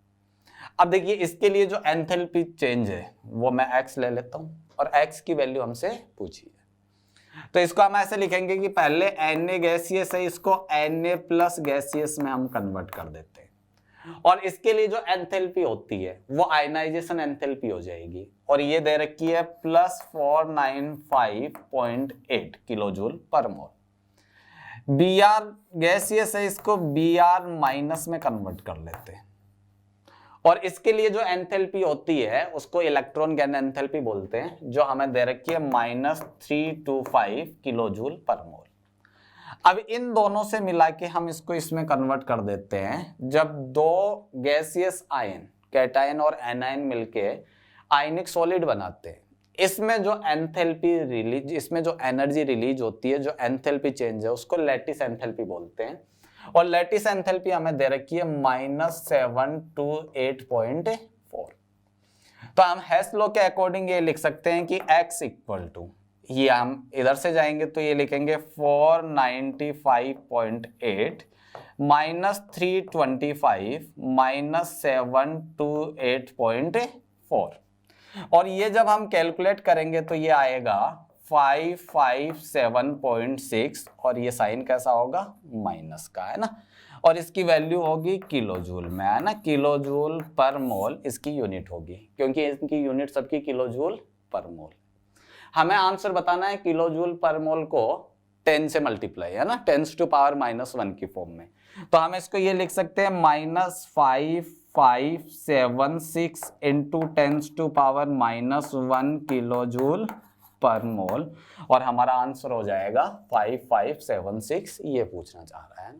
अब देखिए इसके लिए जो एंथैल्पी चेंज है वो मैं x ले लेता हूं और x की वैल्यू हमसे पूछी है। तो इसको हम ऐसे लिखेंगे कि पहले Na गैसियस है, इसको Na प्लस गैसियस में हम कन्वर्ट कर देते हैं और इसके लिए जो एंथैल्पी होती है वो आयनाइजेशन एंथैल्पी हो जाएगी और ये दे रखी है प्लस 495.8 किलोजूल पर मोल। Br गैसियस है, इसको Br माइनस में कन्वर्ट कर लेते हैं और इसके लिए जो एंथैल्पी होती है उसको इलेक्ट्रॉन गैन एंथैल्पी बोलते हैं, जो हमें दे रखी है -325 किलोजूल पर मोल। अब इन दोनों से मिला के हम इसको इसमें कन्वर्ट कर देते हैं। जब दो गैसियस आयन कैटायन और एनायन मिलके आयनिक सॉलिड बनाते हैं, इसमें जो एंथैल्पी रिलीज, इसमें जो एनर्जी रिलीज होती है, जो एंथैल्पी चेंज है, उसको लैटिस एंथैल्पी बोलते हैं और लैटिस एंथैल्पी हमें दे रखी है -728.4। तो हम हेस लॉ के अकॉर्डिंग ये लिख सकते हैं कि x इक्वल टू, ये हम इधर से जाएंगे तो ये लिखेंगे 495.8 -325 -728.4 और ये जब हम कैलकुलेट करेंगे तो ये आएगा 557.6 और ये साइन कैसा होगा, माइनस का, है ना। और इसकी वैल्यू होगी किलोजूल में, है ना, किलोजूल पर मोल इसकी यूनिट होगी, क्योंकि इनकी यूनिट सबकी किलोजूल पर मोल। हमें आंसर बताना है किलोजूल पर मोल को 10 से मल्टीप्लाई, है ना, 10 टू पावर -1 की फॉर्म में। तो हम इसको ये लिख सकते हैं -5576 into 10 to power -1 kilojoule per मोल और हमारा आंसर हो जाएगा 5576। ये पूछना चाह रहा है।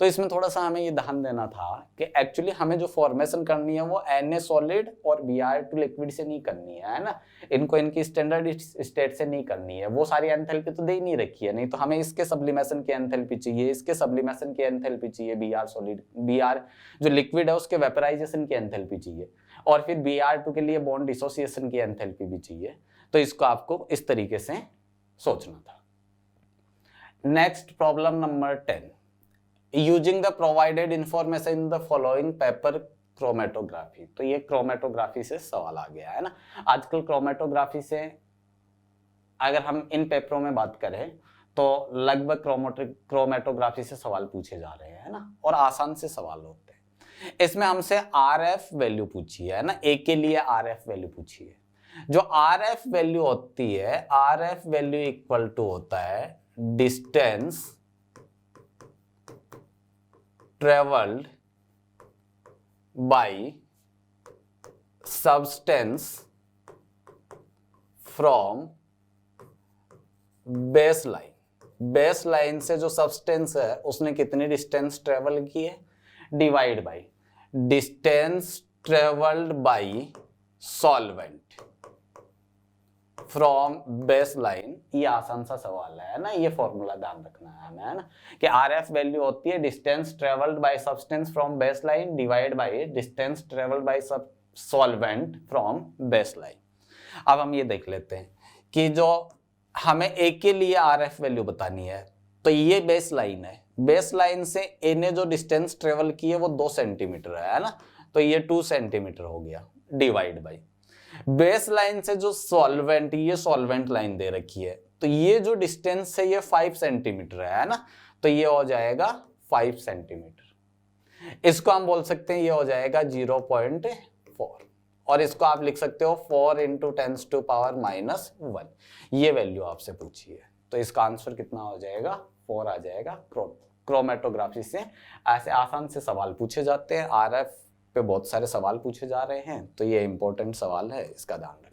तो इसमें थोड़ा सा हमें ये ध्यान देना था कि एक्चुअली हमें जो फॉर्मेशन करनी है वो Na सॉलिड और Br2 लिक्विड से नहीं करनी है ना, इनको इनकी स्टैंडर्ड स्टेट से नहीं करनी है। वो सारी एंथैल्पी तो दे ही नहीं रखी है, नहीं तो हमें इसके सब्लिमेशन की एंथैल्पी चाहिए, इसके सब्लिमेशन की एंथैल्पी चाहिए, Br सॉलिड, Br जो लिक्विड है उसके वेपराइजेशन की एंथैल्पी चाहिए और फिर Br2 के लिए बॉन्ड डिसोसिएशन की एंथैल्पी भी चाहिए। तो इसको आपको इस तरीके से सोचना था। Next problem number 10, using the provided information in the following paper chromatography. तो ये क्रोमेटोग्राफी से सवाल आ गया है ना। आजकल क्रोमेटोग्राफी से अगर हम इन पेपरों में बात करें तो लगभग क्रोमेटोग्राफी से सवाल पूछे जा रहे हैं ना, और आसान से सवाल होते हैं। इसमें हमसे RF वैल्यू पूछी है ना, ए के लिए RF वैल्यू पूछी है। जो RF वैल्यू होती है, RF वैल्यू इक्वल टू होता है distance travelled by substance from base line. Base line से जो सब्सटेंस है उसने कितनी डिस्टेंस ट्रेवल की है, divide by distance travelled by solvent from base line. ये आसान सा सवाल है ना, ये फॉर्मूला ध्यान रखना है हमें, है ना, कि RF वैल्यू होती है distance travelled by substance from base line divide by distance travelled by solvent from base line. अब हम ये देख लेते हैं कि जो हमें ए के लिए RF वैल्यू बतानी है, तो ये बेस लाइन है, बेस लाइन से ए ने जो डिस्टेंस ट्रेवल की है वो 2 सेंटीमीटर है ना, तो ये 2 सेंटीमीटर हो गया, डिवाइड बाय बेस लाइन से जो सॉल्वेंट, ये सॉल्वेंट लाइन दे रखी है, तो ये जो डिस्टेंस है ये 5 सेंटीमीटर है ना, तो ये हो जाएगा 5 सेंटीमीटर। इसको हम बोल सकते हैं ये हो जाएगा 0.4 और इसको आप लिख सकते हो 4 × 10⁻⁻1। ये वैल्यू आपसे पूछी है। तो इसका आंसर कितना हो जाएगा, 4 आ जाएगा। क्रोमेटोग्राफी से ऐसे आसान से सवाल पूछे जाते हैं। आरएफ पे बहुत सारे सवाल पूछे जा रहे हैं, तो ये इंपॉर्टेंट सवाल है, इसका ध्यान रखें।